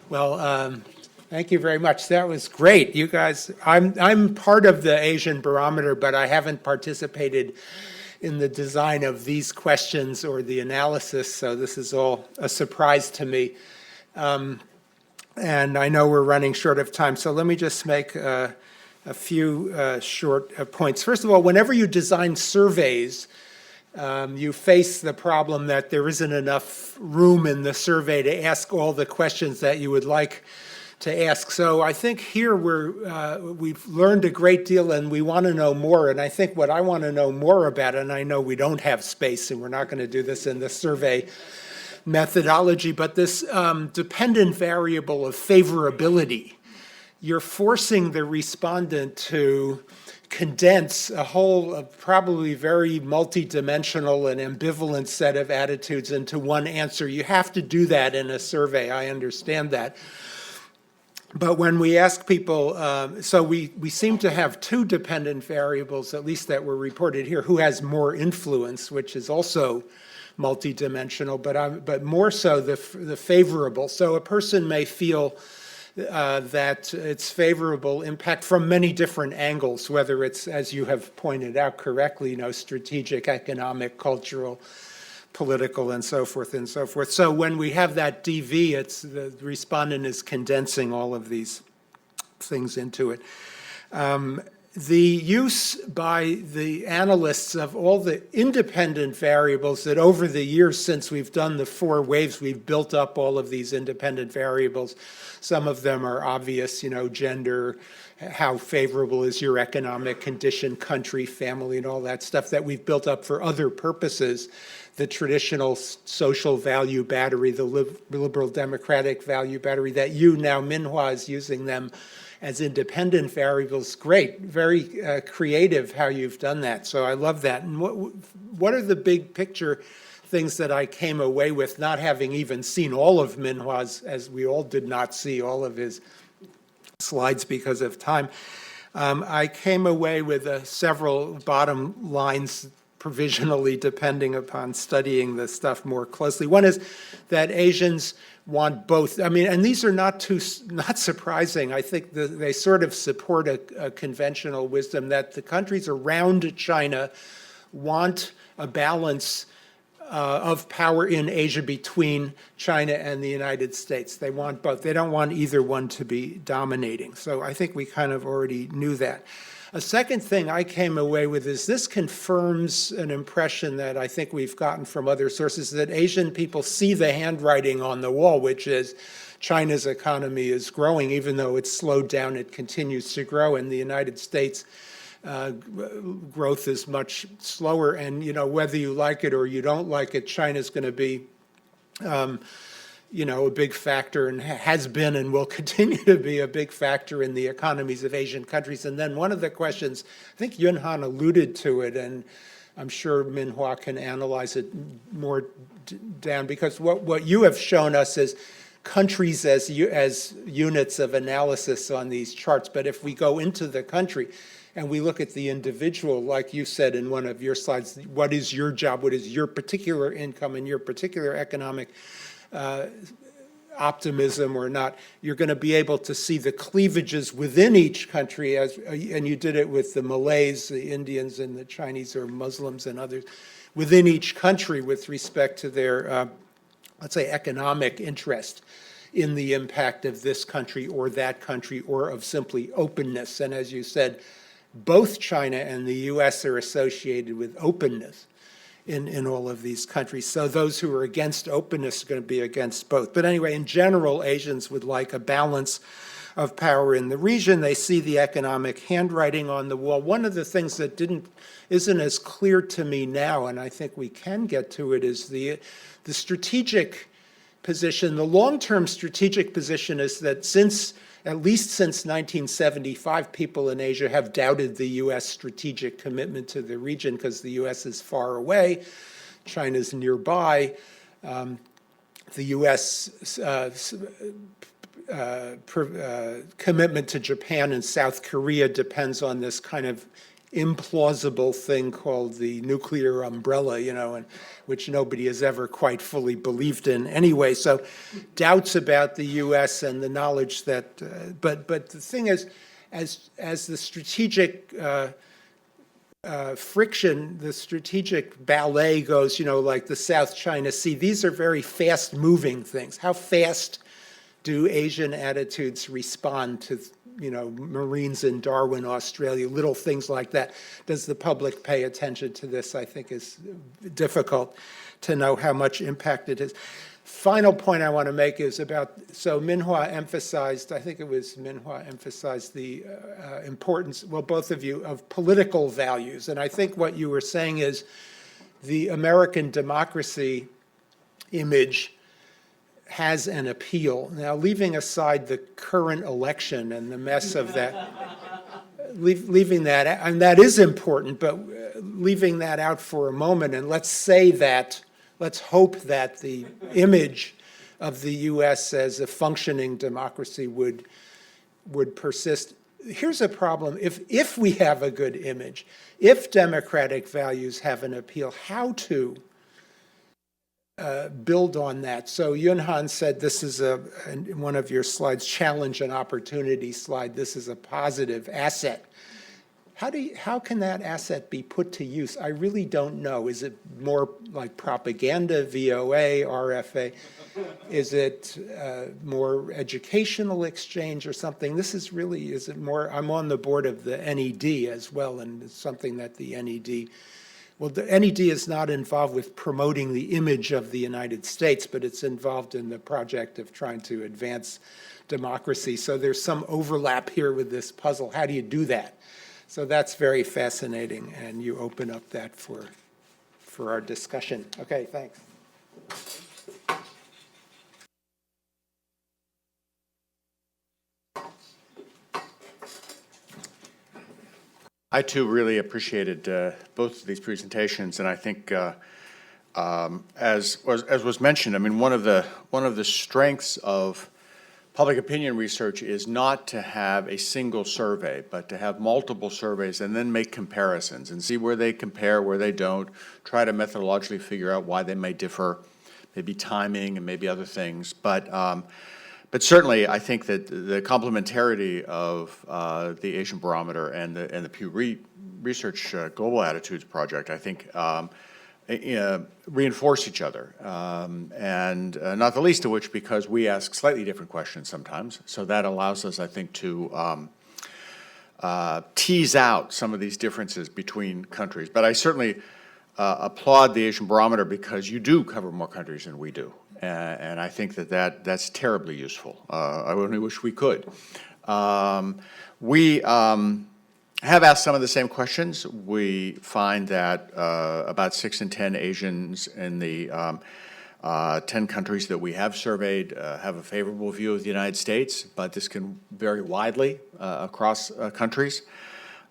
Well, thank you very much. That was great. You guys, I'm part of the Asian Barometer, but I haven't participated in the design of these questions or the analysis, so this is all a surprise to me. And I know we're running short of time, so let me just make a few short points. First of all, whenever you design surveys, You face the problem that there isn't enough room in the survey to ask all the questions that you would like to ask. So I think here we've learned a great deal and we want to know more. And I think what I want to know more about, and I know we don't have space and we're not going to do this in the survey methodology, but this dependent variable of favorability. You're forcing the respondent to condense a whole probably very multidimensional and ambivalent set of attitudes into one answer. You have to do that in a survey. I understand that. But when we ask people, so we seem to have two dependent variables, at least that were reported here, who has more influence, which is also multidimensional, but more so the favorable. So a person may feel that it's favorable impact from many different angles, whether it's, as you have pointed out correctly, strategic, economic, cultural, political, and so forth and so forth. So when we have that DV, it's the respondent is condensing all of these things into it. The use by the analysts of all the independent variables that over the years since we've done the 4 waves, we've built up all of these independent variables. Some of them are obvious, gender, how favorable is your economic condition, country, family, and all that stuff that we've built up for other purposes. The traditional social value battery, the liberal democratic value battery, that you now, Minhua, is using them as independent variables. Great, very creative how you've done that. So I love that. And what are the big picture things that I came away with, not having even seen all of Minhua's, as we all did not see all of his slides because of time. I came away with several bottom lines provisionally, depending upon studying the stuff more closely. One is that Asians want both. I mean, and these are not surprising. I think they sort of support a conventional wisdom that the countries around China want a balance of power in Asia between China and the United States. They want both. They don't want either one to be dominating. So I think we kind of already knew that. A second thing I came away with is this confirms an impression that I think we've gotten from other sources, that Asian people see the handwriting on the wall, which is China's economy is growing. Even though it's slowed down, it continues to grow. In the United States, growth is much slower. And, whether you like it or you don't like it, China's going to be a big factor, and has been and will continue to be a big factor in the economies of Asian countries. And then one of the questions, I think Yunhan alluded to it, and I'm sure Minhua can analyze it more down, because what you have shown us is countries as units of analysis on these charts. But if we go into the country and we look at the individual, like you said in one of your slides, what is your job, what is your particular income and your particular economic optimism or not, you're going to be able to see the cleavages within each country, and you did it with the Malays, the Indians, and the Chinese or Muslims and others, within each country with respect to their, let's say, economic interest in the impact of this country or that country, or of simply openness. And as you said, both China and the US are associated with openness in all of these countries. So those who are against openness are going to be against both. But anyway, in general, Asians would like a balance of power in the region. They see the economic handwriting on the wall. One of the things that isn't as clear to me now, and I think we can get to it, is the strategic position. The long-term strategic position is that at least since 1975, people in Asia have doubted the U.S. strategic commitment to the region because the U.S. is far away, China's nearby. The U.S. Commitment to Japan and South Korea depends on this kind of implausible thing called the nuclear umbrella, and which nobody has ever quite fully believed in anyway. So doubts about the U.S. and the knowledge that, but the thing is, as the strategic friction, the strategic ballet goes, like the South China Sea, these are very fast-moving things. How fast do Asian attitudes respond to Marines in Darwin, Australia, little things like that. Does the public pay attention to this? I think is difficult to know how much impact it has. Final point I want to make is about, so Minhua emphasized, I think it was Minhua emphasized the importance, well, both of you, of political values. And I think what you were saying is the American democracy image has an appeal. Now, leaving aside the current election and the mess of that, leaving that, and that is important, but leaving that out for a moment, and let's hope that the image of the U.S. as a functioning democracy would persist. Here's a problem. If we have a good image, if democratic values have an appeal, how to build on that? So Yunhan said this is in one of your slides, challenge and opportunity slide, this is a positive asset. How can that asset be put to use? I really don't know. Is it more like propaganda, VOA, RFA? Is it more educational exchange or something? Is it more, I'm on the board of the NED as well, and it's something that the NED, well, the NED is not involved with promoting the image of the United States, but it's involved in the project of trying to advance democracy. So there's some overlap here with this puzzle. How do you do that? So that's very fascinating, and you open up that for our discussion. Okay, thanks. I too really appreciated both of these presentations, and I think, as was mentioned, I mean, one of the strengths of public opinion research is not to have a single survey, but to have multiple surveys and then make comparisons and see where they compare, where they don't, try to methodologically figure out why they may differ, maybe timing and maybe other things. But certainly, I think that the complementarity of the Asian Barometer and the Pew Research Global Attitudes Project, I think, reinforce each other, and not the least of which because we ask slightly different questions sometimes. So that allows us, I think, to tease out some of these differences between countries. But I certainly applaud the Asian Barometer because you do cover more countries than we do. And I think that's terribly useful. I only wish we could. We have asked some of the same questions. We find that about 6 in 10 Asians in the 10 countries that we have surveyed have a favorable view of the United States, but this can vary widely across countries.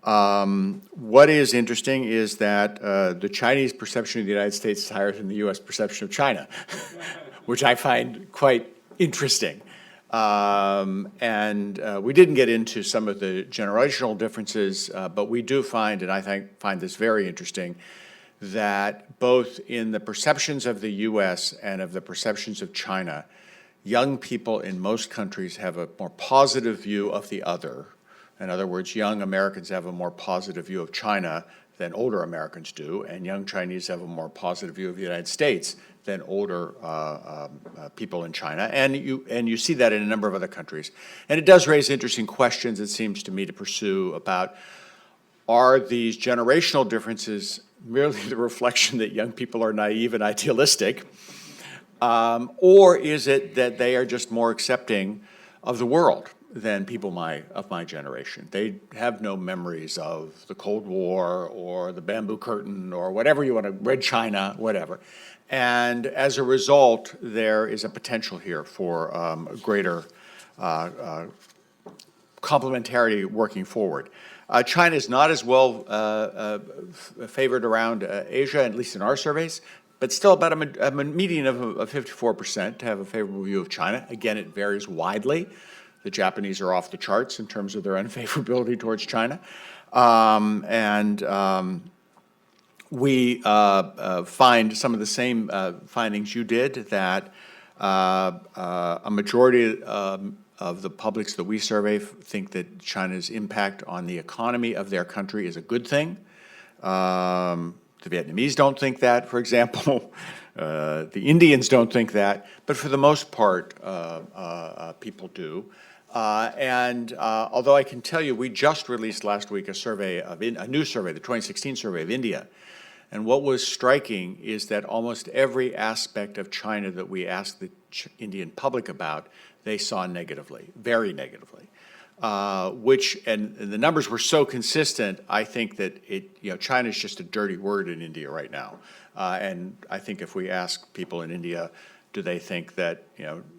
What is interesting is that the Chinese perception of the United States is higher than the U.S. perception of China, which I find quite interesting. We didn't get into some of the generational differences, but we do find, and I find this very interesting, that both in the perceptions of the U.S. and of the perceptions of China, young people in most countries have a more positive view of the other. In other words, young Americans have a more positive view of China than older Americans do, and young Chinese have a more positive view of the United States than older people in China. And you see that in a number of other countries. And it does raise interesting questions, it seems to me, to pursue about, are these generational differences merely the reflection that young people are naive and idealistic, or is it that they are just more accepting of the world than people of my generation? They have no memories of the Cold War or the Bamboo Curtain or whatever you want to, Red China, whatever. And as a result, there is a potential here for greater complementarity working forward. China is not as well favored around Asia, at least in our surveys, but still about a median of 54% to have a favorable view of China. Again, it varies widely. The Japanese are off the charts in terms of their unfavorability towards China. We find some of the same findings you did, that a majority of the publics that we survey think that China's impact on the economy of their country is a good thing. The Vietnamese don't think that, for example. The Indians don't think that, but for the most part, people do. Although I can tell you, we just released last week a new survey, the 2016 survey of India. And what was striking is that almost every aspect of China that we asked the Indian public about, they saw negatively, very negatively. And the numbers were so consistent, I think that China is just a dirty word in India right now. And I think if we ask people in India, do they think that,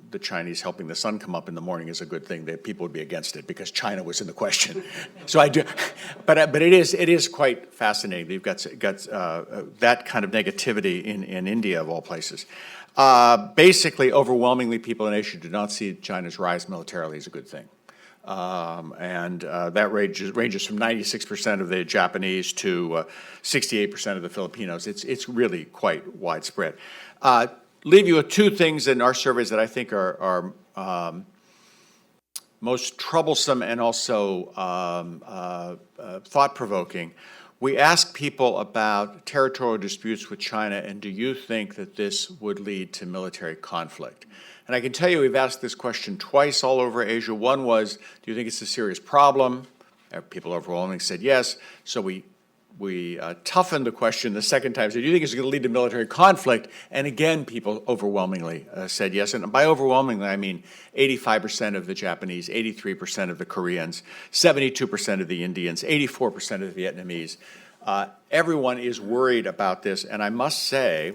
the Chinese helping the sun come up in the morning is a good thing, that people would be against it because China was in the question. So I do, but it is quite fascinating. You've got that kind of negativity in India of all places. Basically, overwhelmingly, people in Asia do not see China's rise militarily as a good thing. That ranges from 96% of the Japanese to 68% of the Filipinos. It's really quite widespread. Leave you with two things in our surveys that I think are most troublesome and also thought-provoking. We ask people about territorial disputes with China, and do you think that this would lead to military conflict? And I can tell you we've asked this question twice all over Asia. One was, do you think it's a serious problem? People overwhelmingly said yes. So we toughened the question the second time, said, do you think it's going to lead to military conflict? And again, people overwhelmingly said yes. And by overwhelmingly, I mean 85% of the Japanese, 83% of the Koreans, 72% of the Indians, 84% of the Vietnamese. Everyone is worried about this. And I must say,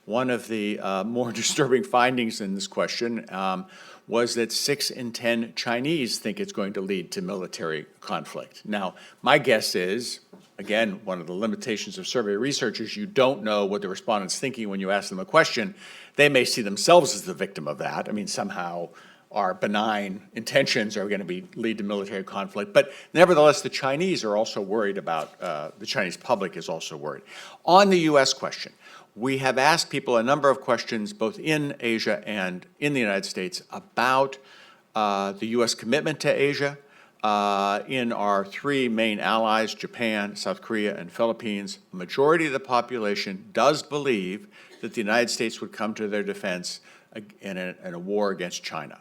one of the more disturbing findings in this question was that 6 in 10 Chinese think it's going to lead to military conflict. Now, my guess is, again, one of the limitations of survey researchers, you don't know what the respondent's thinking when you ask them a question. They may see themselves as the victim of that. I mean, somehow our benign intentions are going to lead to military conflict. But nevertheless, the Chinese are also worried about, the Chinese public is also worried. On the U.S. question, we have asked people a number of questions, both in Asia and in the United States, about the U.S. commitment to Asia. In our 3 main allies, Japan, South Korea, and Philippines, a majority of the population does believe that the United States would come to their defense in a war against China.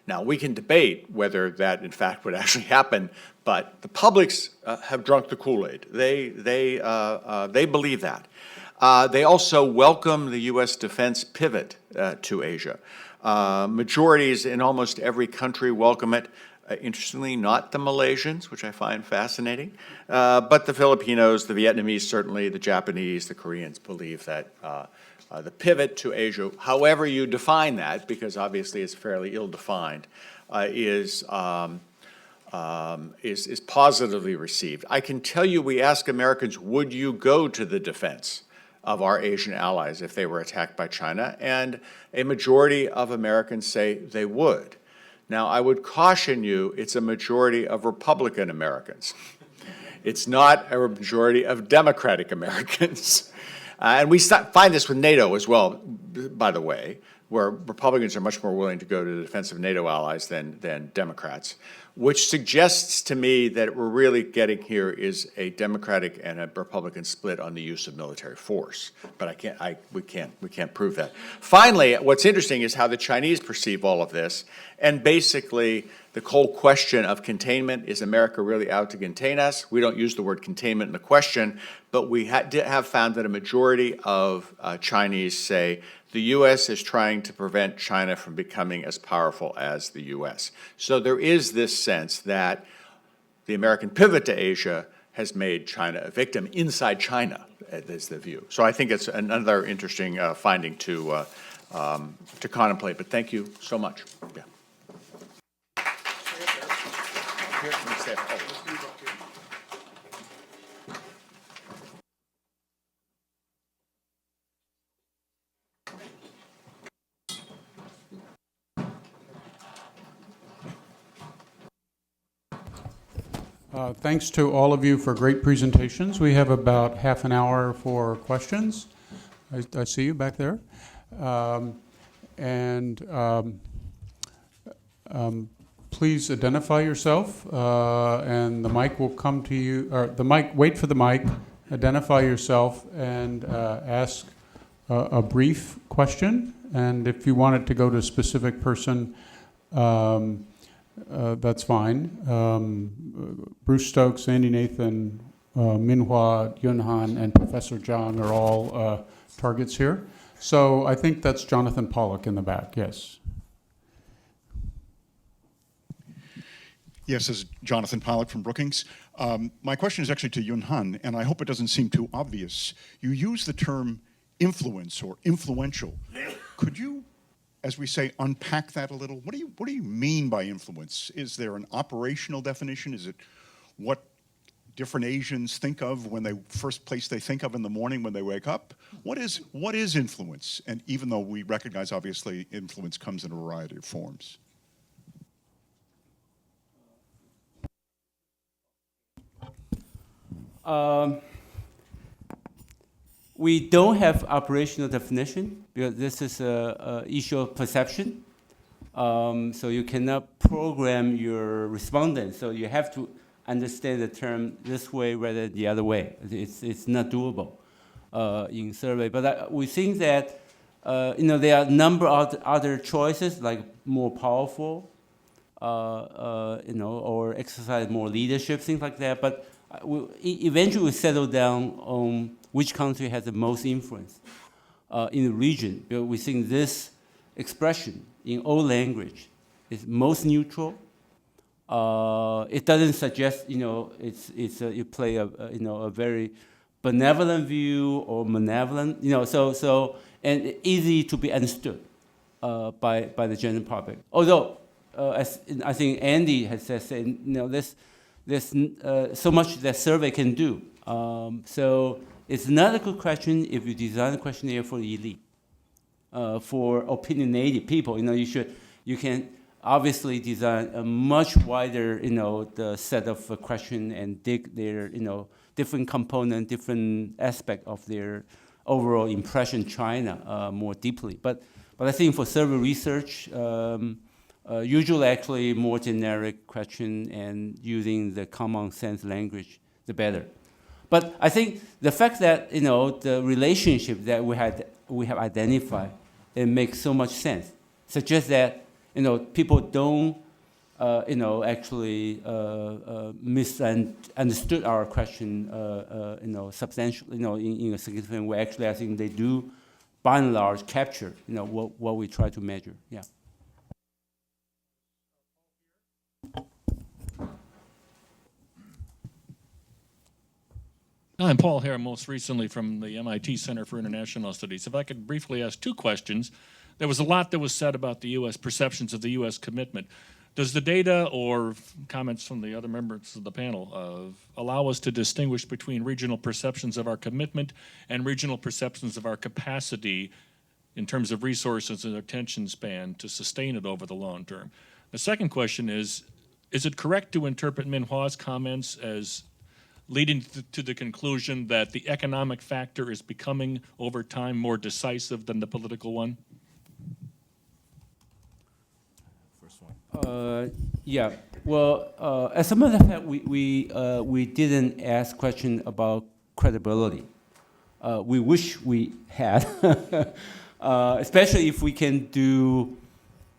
Now, we can debate whether that, in fact, would actually happen, but the publics have drunk the Kool-Aid. They believe that. They also welcome the U.S. defense pivot to Asia. Majorities in almost every country welcome it. Interestingly, not the Malaysians, which I find fascinating, but the Filipinos, the Vietnamese, certainly the Japanese, the Koreans believe that the pivot to Asia, however you define that, because obviously it's fairly ill-defined, is positively received. I can tell you, we ask Americans, would you go to the defense of our Asian allies if they were attacked by China? And a majority of Americans say they would. Now, I would caution you, it's a majority of Republican Americans. It's not a majority of Democratic Americans. And we find this with NATO as well, by the way, where Republicans are much more willing to go to the defense of NATO allies than Democrats, which suggests to me that what we're really getting here is a Democratic and a Republican split on the use of military force. But we can't prove that. Finally, what's interesting is how the Chinese perceive all of this. And basically, the whole question of containment, is America really out to contain us? We don't use the word containment in the question, but we have found that a majority of Chinese say the U.S. is trying to prevent China from becoming as powerful as the U.S. So there is this sense that the American pivot to Asia has made China a victim inside China, is the view. So I think it's another interesting finding to contemplate. But thank you so much. Yeah. Thanks to all of you for great presentations. We have about half an hour for questions. I see you back there. Please identify yourself, and the mic will come to you, or the mic, wait for the mic, identify yourself, and ask a brief question. And if you want it to go to a specific person, that's fine. Bruce Stokes, Andy Nathan, Minhua, Yunhan, and Professor Zhang are all targets here. So I think that's Jonathan Pollock in the back, yes. Yes, this is Jonathan Pollock from Brookings. My question is actually to Yunhan, and I hope it doesn't seem too obvious. You use the term influence or influential. Could you, as we say, unpack that a little? What do you mean by influence? Is there an operational definition? Is it what different Asians think of when they first place they think of in the morning when they wake up? What is influence? And even though we recognize, obviously, influence comes in a variety of forms. We don't have operational definition because this is an issue of perception. So you cannot program your respondent. So you have to understand the term this way rather than the other way. It's not doable in survey. But we think that there are a number of other choices like more powerful, or exercise more leadership, things like that. But eventually we settle down on which country has the most influence in the region. Because we think this expression in all language is most neutral. It doesn't suggest, you play a very benevolent view or malevolent, and easy to be understood by the general public. Although, as I think Andy has said, there's so much that survey can do. So it's not a good question if you design a questionnaire for the elite. For opinionated people, you can obviously design a much wider, the set of question and dig their, different component, different aspect of their overall impression China more deeply. But I think for survey research, usually actually more generic question and using the common sense language, the better. But I think the fact that, the relationship that we have identified, it makes so much sense. Suggests that, people don't, actually misunderstood our question, substantially, in a significant way. Actually, I think they do, by and large, capture, what we try to measure. Yeah. I'm Paul Hare, most recently from the MIT Center for International Studies. If I could briefly ask two questions. There was a lot that was said about the U.S. perceptions of the U.S. commitment. Does the data or comments from the other members of the panel allow us to distinguish between regional perceptions of our commitment and regional perceptions of our capacity in terms of resources and attention span to sustain it over the long term? The second question is it correct to interpret Minhua's comments as leading to the conclusion that the economic factor is becoming, over time, more decisive than the political one? First one. Yeah. Well, as a matter of fact, we didn't ask question about credibility. We wish we had, especially if we can do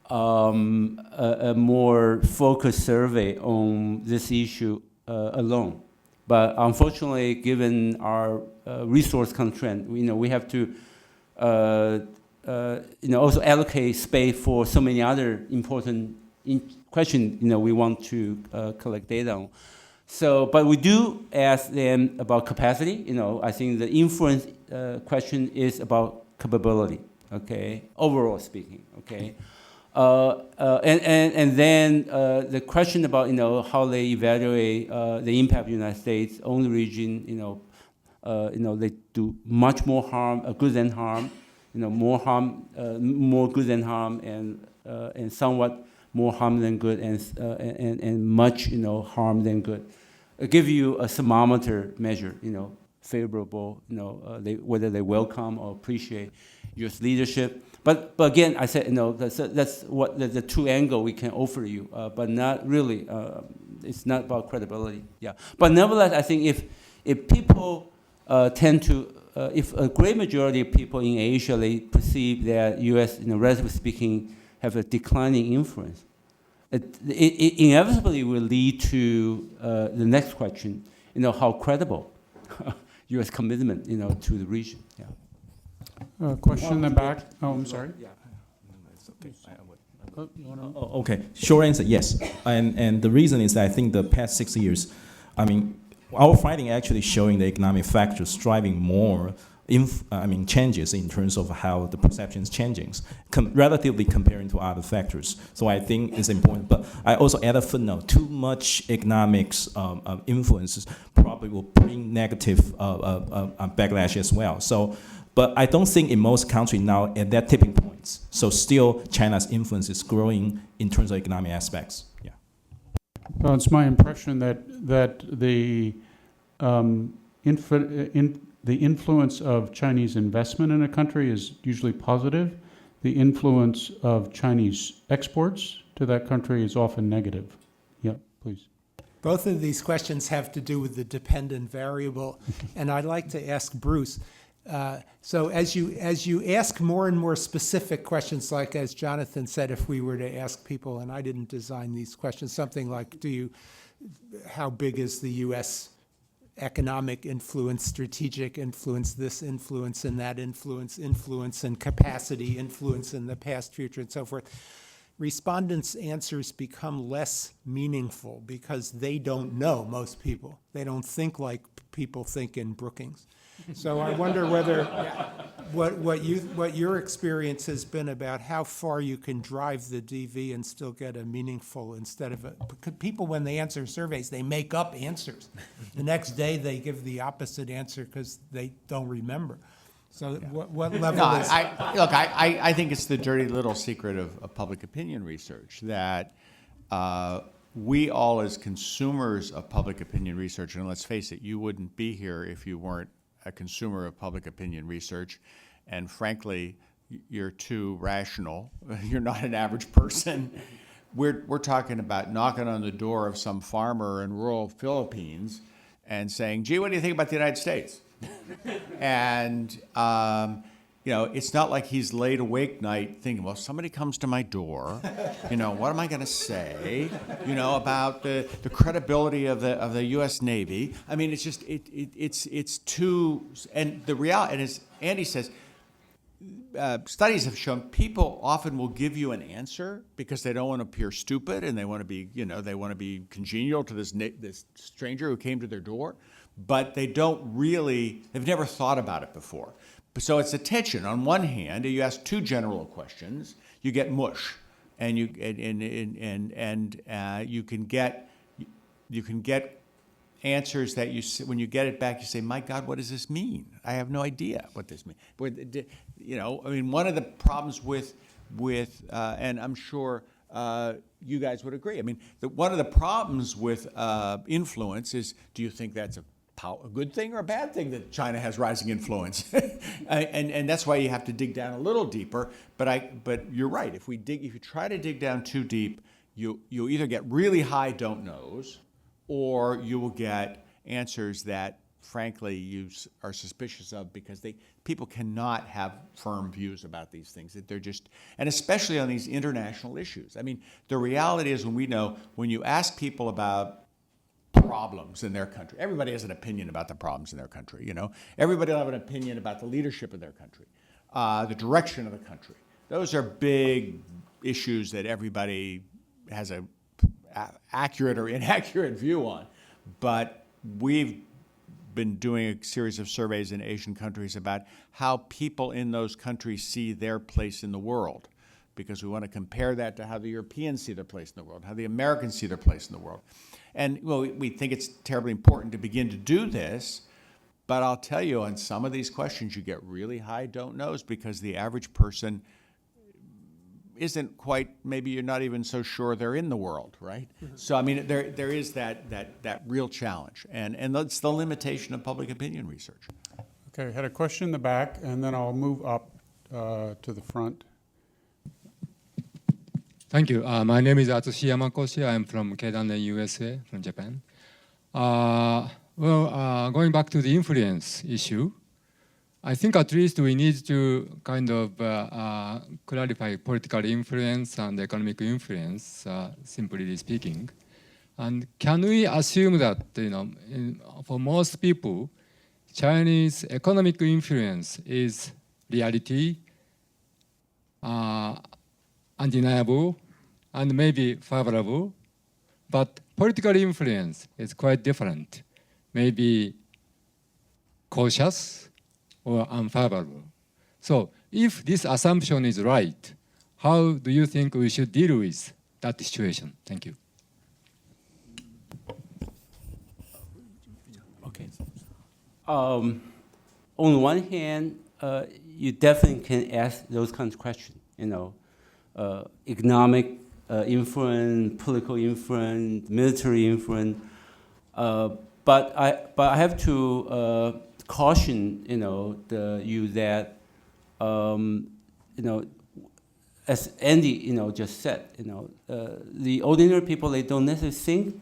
a more focused survey on this issue alone. But unfortunately, given our resource constraint, we have to also allocate space for so many other important questions we want to collect data on. So, but we do ask them about capacity. I think the influence question is about capability. Okay, overall speaking. Okay. And then the question about how they evaluate the impact of the United States on the region, they do much more harm, good than harm, more harm, more good than harm, and somewhat more harm than good, and much harm than good. I'll give you a thermometer measure, favorable, whether they welcome or appreciate U.S. leadership. But again, I said, that's what the two angle we can offer you, but not really. It's not about credibility. Yeah. But nevertheless, I think if people tend to, if a great majority of people in Asia they perceive that U.S. relatively speaking have a declining influence, it inevitably will lead to the next question, how credible U.S. commitment, to the region. Yeah. Question in the back. Oh, I'm sorry. Yeah. Okay, short answer, yes. And the reason is that I think the past 6 years, our finding actually showing the economic factors driving more changes in terms of how the perception is changing, relatively comparing to other factors. So I think it's important. But I also add a footnote: too much economics influences probably will bring negative backlash as well. So, but I don't think in most countries now at that tipping points. So still, China's influence is growing in terms of economic aspects. Yeah. Well, it's my impression that the the influence of Chinese investment in a country is usually positive. The influence of Chinese exports to that country is often negative. Yeah, please. Both of these questions have to do with the dependent variable, and I'd like to ask Bruce. So as you ask more and more specific questions, like as Jonathan said, if we were to ask people, and I didn't design these questions, something like, how big is the U.S. economic influence, strategic influence, this influence and that influence and capacity influence in the past, future, and so forth. Respondents' answers become less meaningful because they don't know, most people. They don't think like people think in Brookings. So I wonder whether what your experience has been about how far you can drive the DV and still get a meaningful because people, when they answer surveys, they make up answers. The next day they give the opposite answer because they don't remember. So what level is... I think it's the dirty little secret of public opinion research that we all as consumers of public opinion research, and let's face it, you wouldn't be here if you weren't a consumer of public opinion research, and frankly, you're too rational. You're not an average person. We're talking about knocking on the door of some farmer in rural Philippines and saying, "Gee, what do you think about the United States?" And it's not like he's laid awake night thinking, well, somebody comes to my door, what am I going to say, about the credibility of the U.S. Navy. I mean, it's just, it's too, and the reality, and as Andy says, studies have shown people often will give you an answer because they don't want to appear stupid and they want to be, they want to be congenial to this stranger who came to their door, but they've never thought about it before. So it's a tension. On one hand, you ask two general questions, you get mush, and you can get answers that when you get it back, you say, "My God, what does this mean? I have no idea what this means." One of the problems with and I'm sure you guys would agree. One of the problems with influence is, do you think that's a good thing or a bad thing that China has rising influence? and that's why you have to dig down a little deeper. But you're right. If you try to dig down too deep, you either get really high don't knows, or you will get answers that, frankly, you are suspicious of because people cannot have firm views about these things. That they're just, and especially on these international issues. The reality is when you ask people about problems in their country, everybody has an opinion about the problems in their country. Everybody will have an opinion about the leadership of their country, the direction of the country. Those are big issues that everybody has a accurate or inaccurate view on. But we've been doing a series of surveys in Asian countries about how people in those countries see their place in the world, because we want to compare that to how the Europeans see their place in the world, how the Americans see their place in the world. And we think it's terribly important to begin to do this, but I'll tell you, on some of these questions, you get really high don't knows because the average person isn't quite, maybe you're not even so sure they're in the world, right? Mm-hmm. So, there is that real challenge, and that's the limitation of public opinion research. Okay, I had a question in the back, and then I'll move up to the front. Thank you. My name is Atsushi Yamakoshi. I'm from Keidan, USA, from Japan. Going back to the influence issue, I think at least we need to kind of clarify political influence and economic influence, simply speaking. And can we assume that, for most people, Chinese economic influence is reality, undeniable, and maybe favorable, but political influence is quite different, maybe cautious or unfavorable. So if this assumption is right, how do you think we should deal with that situation? Thank you. Okay. On one hand, you definitely can ask those kinds of questions. Economic influence, political influence, military influence. But I have to caution, the you that, as Andy, just said, the ordinary people, they don't necessarily think,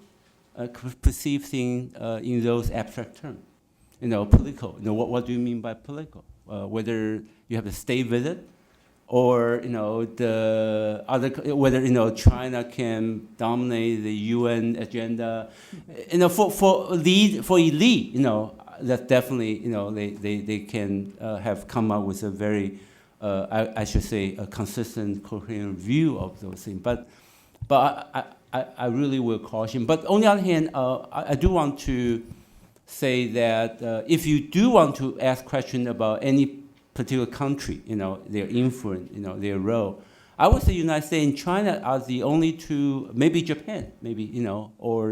perceive things in those abstract terms. Political. What do you mean by political? Whether you have a state visit, or the other, whether China can dominate the UN agenda. For elite, that definitely they can have come up with a very I should say a consistent, coherent view of those things. But I really will caution. But on the other hand, I do want to say that if you do want to ask questions about any particular country, their influence, their role, I would say United States and China are the only two, maybe Japan, maybe, or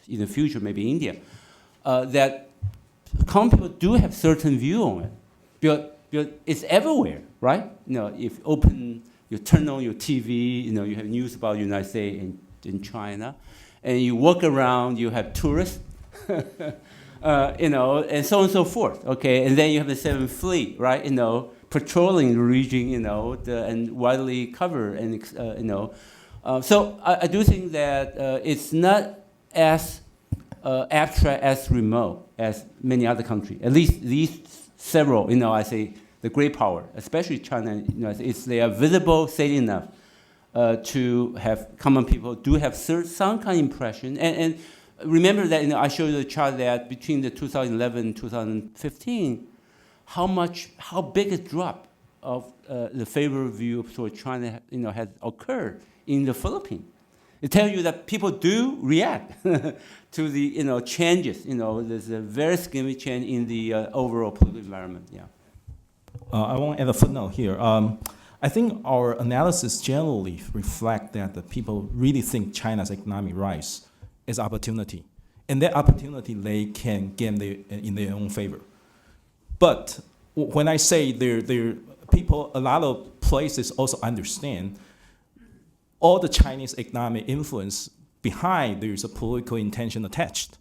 in the future, maybe India, that common people do have certain view on it. Because it's everywhere, right? If you turn on your TV, you have news about the United States and China, and you walk around, you have tourists, and so on and so forth, okay? And then you have the Seventh Fleet, right? Patrolling the region, and widely covered, and so I do think that it's not as abstract, as remote as many other countries. At least these several, I say the great power, especially China, they are visible, steady enough to have common people do have some kind of impression. And remember that I showed you the chart that between the 2011 and 2015, how big a drop of the favorable view toward China, has occurred in the Philippines. It tells you that people do react to the changes. There's a very significant change in the overall political environment. Yeah. I want to add a footnote here. I think our analysis generally reflect that the people really think China's economic rise is opportunity, and that opportunity they can gain in their own favor. But when I say there people, a lot of places also understand all the Chinese economic influence behind there is a political intention attached.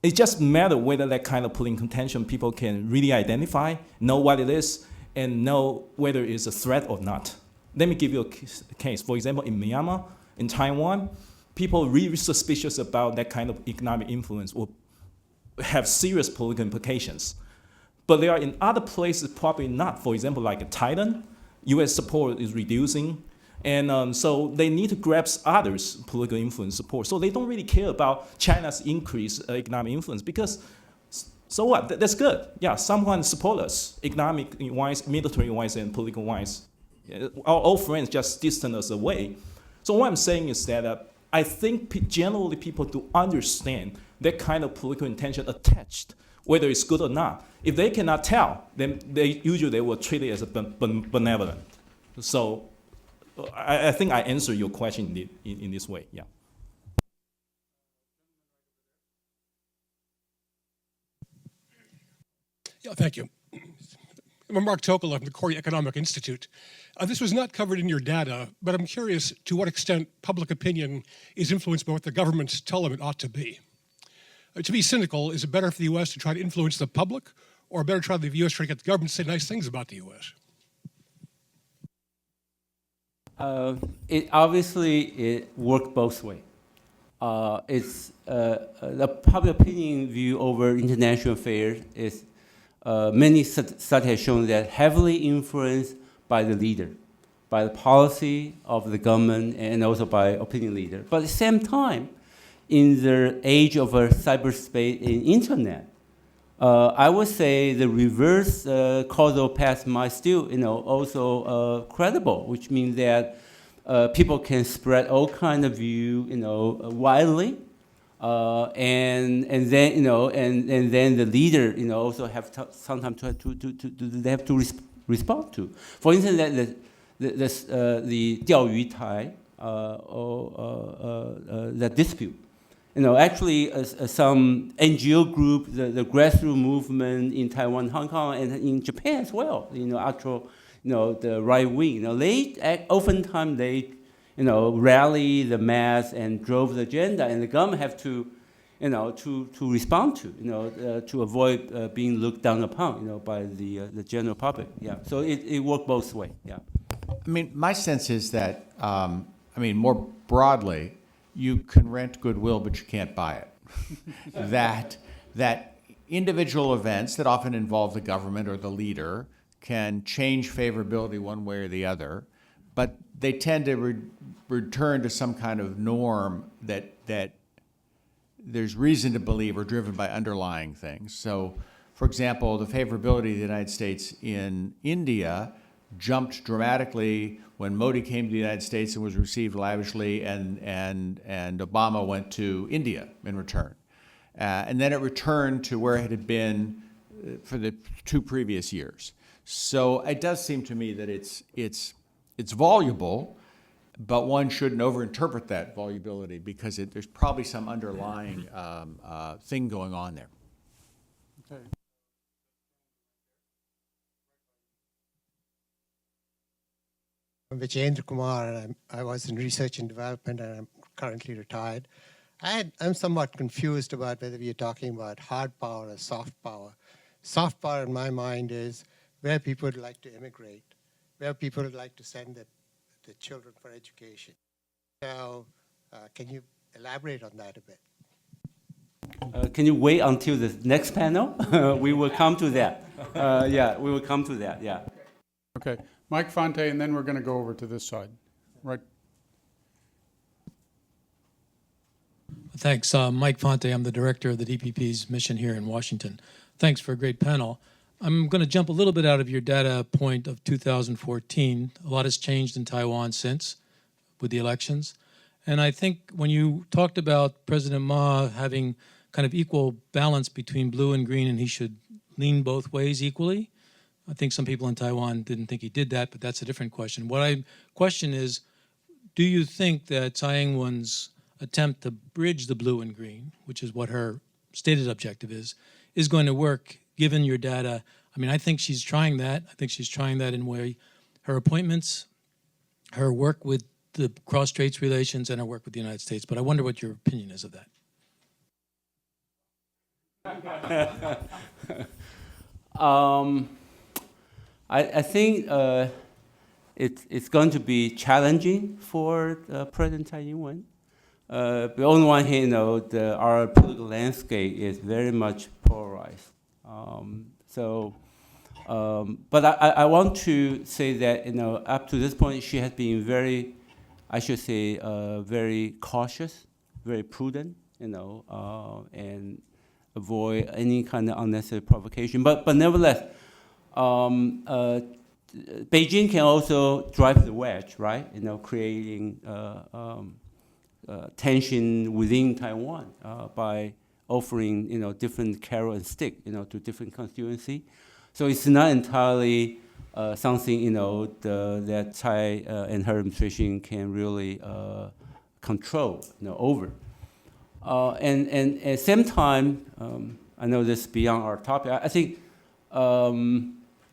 It just matters whether that kind of political intention people can really identify, know what it is, and know whether it's a threat or not. Let me give you a case. For example, in Myanmar, in Taiwan, people really suspicious about that kind of economic influence will have serious political implications. But there are in other places probably not. For example, like Thailand, US support is reducing, and so they need to grasp others' political influence support. So they don't really care about China's increased economic influence because, so what? That's good. Yeah, someone support us, economic-wise, military-wise, and political-wise. Our old friends just distance us away. So what I'm saying is that I think generally people do understand that kind of political intention attached, whether it's good or not. If they cannot tell, then they usually will treat it as a benevolent. So I think I answered your question in this way, yeah. Yeah, thank you. I'm Mark Tokola from the Korea Economic Institute. This was not covered in your data, but I'm curious to what extent public opinion is influenced by what the governments tell them it ought to be. To be cynical, is it better for the U.S. to try to influence the public, or better try the U.S. try to get the government to say nice things about the U.S.? It works both ways. It's the public opinion view over international affairs is many studies have shown that heavily influenced by the leader, by the policy of the government, and also by opinion leader. But at the same time, in the age of cyberspace and internet, I would say the reverse causal path might still, also credible, which means that people can spread all kind of view, widely, and then and then the leader, also have sometimes they have to respond to. For instance, the 钓鱼台 that dispute. Actually, some NGO group, the grassroots movement in Taiwan, Hong Kong, and in Japan as well, actual, the right wing, they oftentimes they, rally the mass and drove the agenda, and the government have to, to respond to avoid being looked down upon, by the general public. Yeah. So it worked both ways. Yeah. I mean, my sense is that, more broadly, you can rent goodwill, but you can't buy it. that individual events that often involve the government or the leader can change favorability one way or the other, but they tend to return to some kind of norm that there's reason to believe are driven by underlying things. So, for example, the favorability of the United States in India jumped dramatically when Modi came to the United States and was received lavishly, and Obama went to India in return. And then it returned to where it had been for the 2 previous years. So it does seem to me that it's voluble, but one shouldn't overinterpret that volubility because there's probably some underlying thing going on there. Okay. I'm Vijendra Kumar, and I was in research and development, and I'm currently retired. I'm somewhat confused about whether we are talking about hard power or soft power. Soft power, in my mind, is where people would like to immigrate, where people would like to send the children for education. So, can you elaborate on that a bit? Can you wait until the next panel? We will come to that. Yeah, we will come to that. Yeah. Okay. Mike Fonte, and then we're going to go over to this side. Right. Thanks. Mike Fonte. I'm the director of the DPP's mission here in Washington. Thanks for a great panel. I'm going to jump a little bit out of your data point of 2014. A lot has changed in Taiwan since with the elections. And I think when you talked about President Ma having kind of equal balance between blue and green and he should lean both ways equally, I think some people in Taiwan didn't think he did that, but that's a different question. What I question is, do you think that Tsai Ing-wen's attempt to bridge the blue and green, which is what her stated objective is going to work given your data? I mean, I think she's trying that. I think she's trying that in way her appointments, her work with the cross-straits relations, and her work with the United States. But I wonder what your opinion is of that. I think it's going to be challenging for President Tsai Ing-wen. But on the one hand, our political landscape is very much polarized. But I want to say that up to this point, she has been very, I should say, very cautious, very prudent, and avoid any kind of unnecessary provocation. But nevertheless. Beijing can also drive the wedge, right? Creating tension within Taiwan by offering, different carrot and stick, to different constituency. So it's not entirely something, that Tsai and her administration can really control, over. And at the same time, I know this is beyond our topic. I think.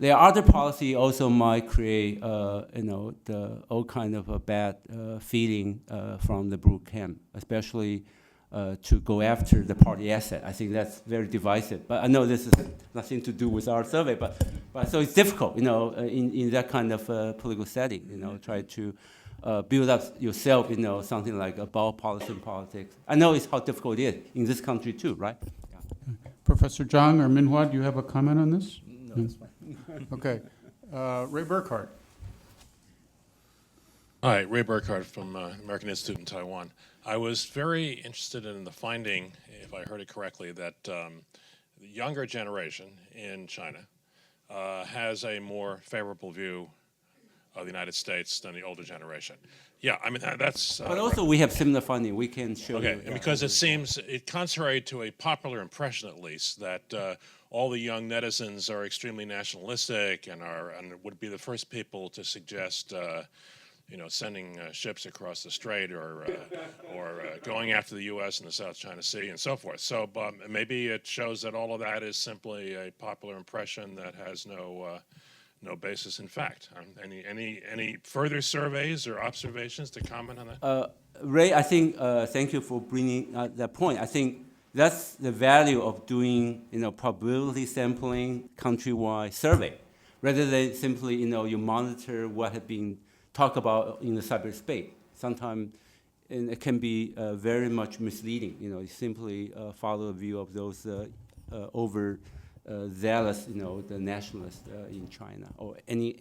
There are other policy also might create, all kind of a bad feeling from the Brook camp, especially to go after the party asset. I think that's very divisive. But I know this is nothing to do with our survey, but so it's difficult, in that kind of political setting, try to build up yourself, something like about policy and politics. I know it's how difficult it is in this country too, right? Yeah. Professor Zhang or Minhua, do you have a comment on this? No, that's fine. Okay. Ray Burkhardt. Hi, Ray Burkhardt from American Institute in Taiwan. I was very interested in the finding, if I heard it correctly, that the younger generation in China has a more favorable view of the United States than the older generation. Yeah, I mean, that's... But also we have similar finding. We can show okay, you. and because it seems, contrary to a popular impression at least, that all the young netizens are extremely nationalistic and would be the first people to suggest sending ships across the strait or going after the U.S. in the South China Sea and so forth. So maybe it shows that all of that is simply a popular impression that has no basis in fact. Any further surveys or observations to comment on that? Ray, I think thank you for bringing that point. I think that's the value of doing probability sampling countrywide survey, rather than simply you monitor what has been talked about in the cyberspace. Sometimes it can be very much misleading. You simply follow the view of those zealous, the nationalists in China or any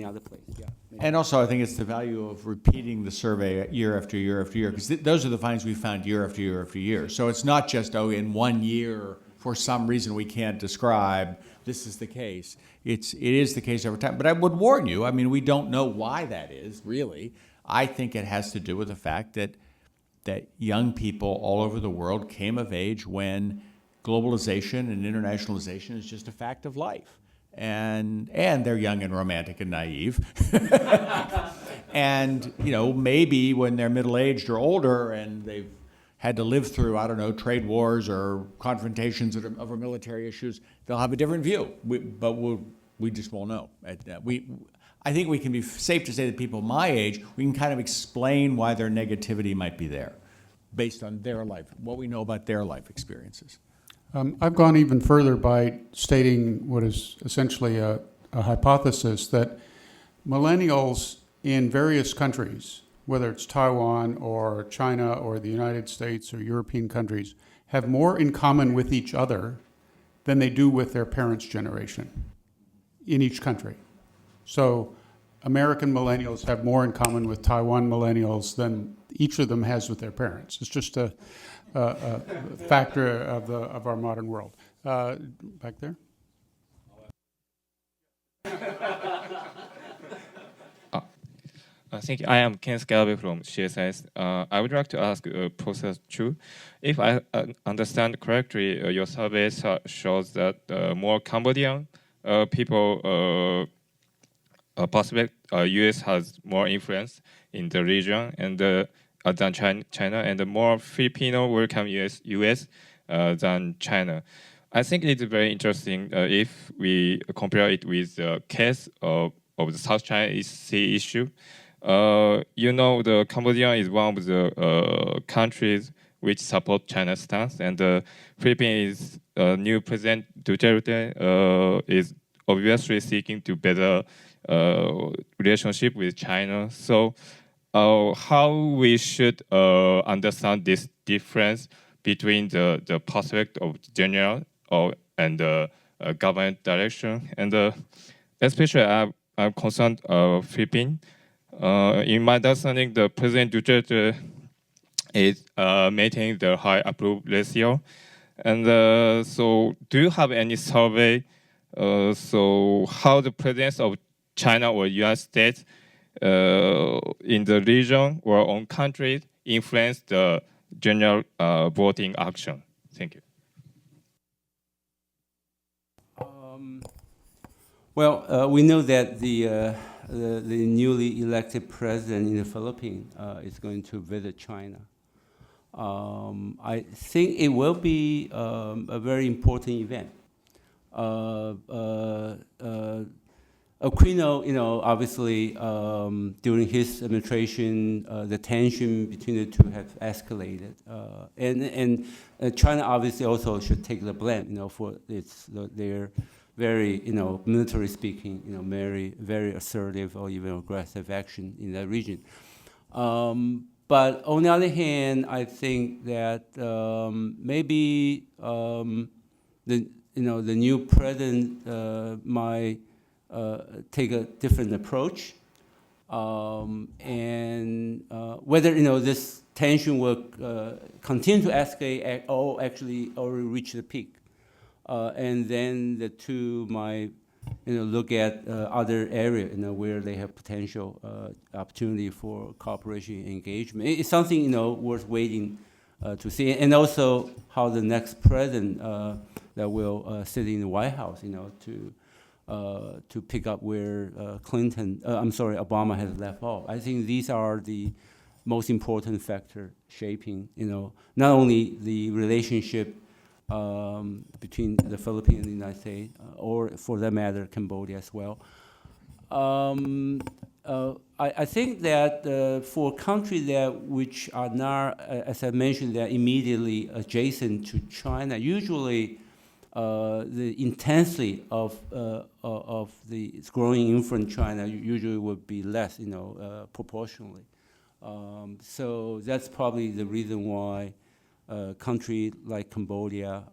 other place. Yeah. And also, I think it's the value of repeating the survey year after year after year, because those are the findings we found year after year after year. So it's not just, in 1 year, for some reason we can't describe, this is the case. It is the case every time. But I would warn you, I mean, we don't know why that is, really. I think it has to do with the fact that young people all over the world came of age when globalization and internationalization is just a fact of life. And they're young and romantic and naive. And, maybe when they're middle-aged or older and they've had to live through, I don't know, trade wars or confrontations over military issues, they'll have a different view. But we just won't know. I think we can be safe to say that people my age, we can kind of explain why their negativity might be there based on their life, what we know about their life experiences. I've gone even further by stating what is essentially a hypothesis that millennials in various countries, whether it's Taiwan or China or the United States or European countries, have more in common with each other than they do with their parents' generation in each country. So American millennials have more in common with Taiwan millennials than each of them has with their parents. It's just a factor of our modern world. Back there? Thank you. I am Ken Scalvi from CSIS. I would like to ask Professor Chu, if I understand correctly, your survey shows that more Cambodian people possibly U.S. has more influence in the region and than China, and more Filipino welcome U.S. Than China. I think it's very interesting if we compare it with the case of the South China Sea issue. The Cambodia is one of the countries which support China's stance, and the Philippines new President Duterte is obviously seeking to better relationship with China. So how we should understand this difference between the prospect of general and the government direction, and especially I'm concerned Philippines. In my understanding, the President Duterte is maintaining the high approval ratio, and so do you have any survey? So how the presence of China or United States in the region or on countries influence the general voting action? Thank you. We know that the newly elected president in the Philippines is going to visit China. I think it will be a very important event. Aquino, obviously, during his administration, the tension between the two have escalated, and China obviously also should take the blame, for their very, military speaking, very assertive or even aggressive action in that region. But on the other hand, I think that maybe the new president might take a different approach, and whether this tension will continue to escalate or actually already reach the peak, and then the two might look at other areas where they have potential opportunity for cooperation and engagement. It's something worth waiting to see, and also how the next president that will sit in the White House, to pick up where Obama has left off. I think these are the most important factor shaping, not only the relationship between the Philippines and the United States, or for that matter, Cambodia as well. I think that for countries which are not, as I mentioned, they're immediately adjacent to China, usually the intensity of the growing influence in China usually would be less, proportionally. So that's probably the reason why countries like Cambodia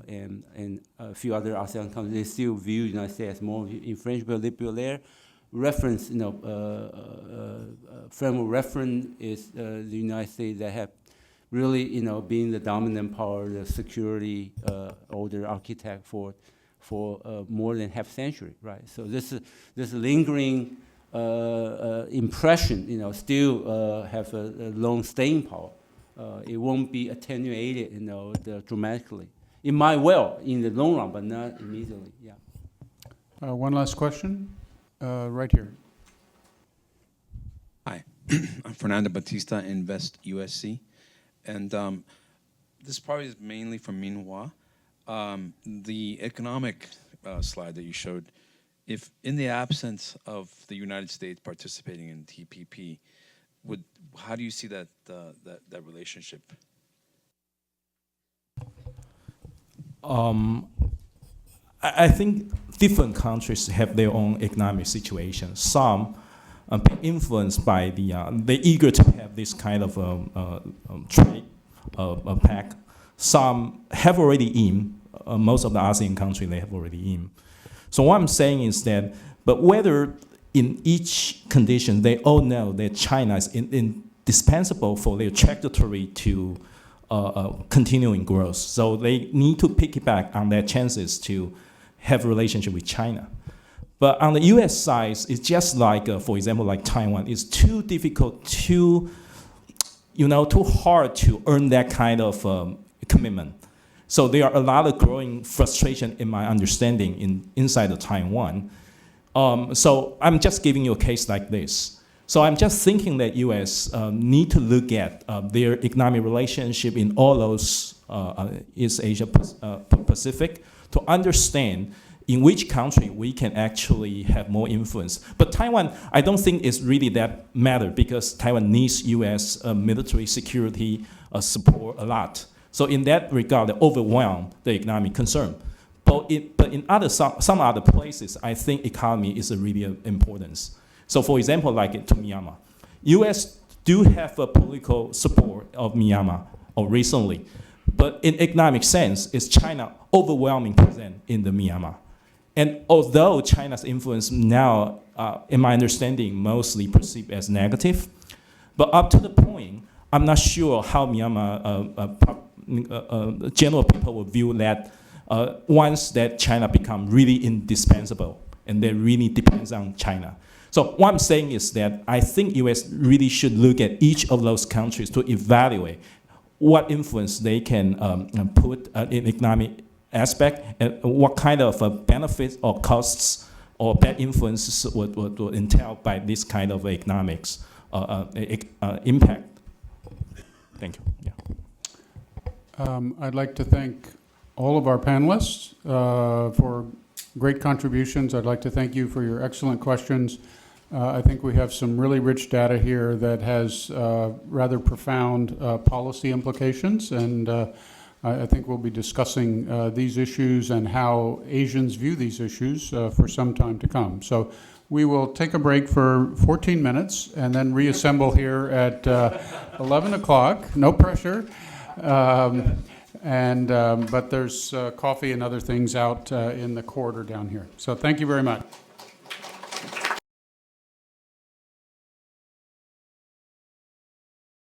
and a few other ASEAN countries, they still view the United States as more influential. Their reference, frame of reference is the United States that have really, being the dominant power, the security order architect for more than half a century, right? So this lingering impression, still have a long staying power. It won't be attenuated, dramatically. It might well in the long run, but not immediately. Yeah. One last question, right here. Hi, I'm Fernando Batista, Invest USC, and this probably is mainly for Minhua. The economic slide that you showed, if in the absence of the United States participating in TPP, how do you see that relationship? I think different countries have their own economic situation. Some are influenced by they're eager to have this kind of trade pact. Some have already in. Most of the ASEAN countries, they have already in. So what I'm saying is that, but whether in each condition, they all know that China is indispensable for their trajectory to continuing growth. So they need to piggyback on their chances to have a relationship with China. But on the U.S. side, it's just like, for example, like Taiwan. It's too difficult, too hard to earn that kind of commitment. So there are a lot of growing frustration in my understanding inside of Taiwan. So I'm just giving you a case like this. So I'm just thinking that U.S. need to look at their economic relationship in all those East Asia Pacific to understand in which country we can actually have more influence. But Taiwan, I don't think it's really that matter because Taiwan needs U.S. Military security support a lot. So in that regard, they overwhelm the economic concern. But in some other places, I think economy is a really importance. So for example, like to Myanmar, U.S. do have a political support of Myanmar recently, but in economic sense, it's China overwhelming present in the Myanmar. And although China's influence now, in my understanding, mostly perceived as negative, but up to the point, I'm not sure how Myanmar general people will view that once that China become really indispensable and they really depends on China. So what I'm saying is that I think U.S. really should look at each of those countries to evaluate what influence they can put in economic aspect and what kind of benefits or costs or bad influences would entail by this kind of economics impact. Thank you. Yeah. I'd like to thank all of our panelists for great contributions. I'd like to thank you for your excellent questions. I think we have some really rich data here that has rather profound policy implications, and I think we'll be discussing these issues and how Asians view these issues for some time to come. So we will take a break for 14 minutes and then reassemble here at 11 o'clock. No pressure. but there's coffee and other things out in the corridor down here. So thank you very much.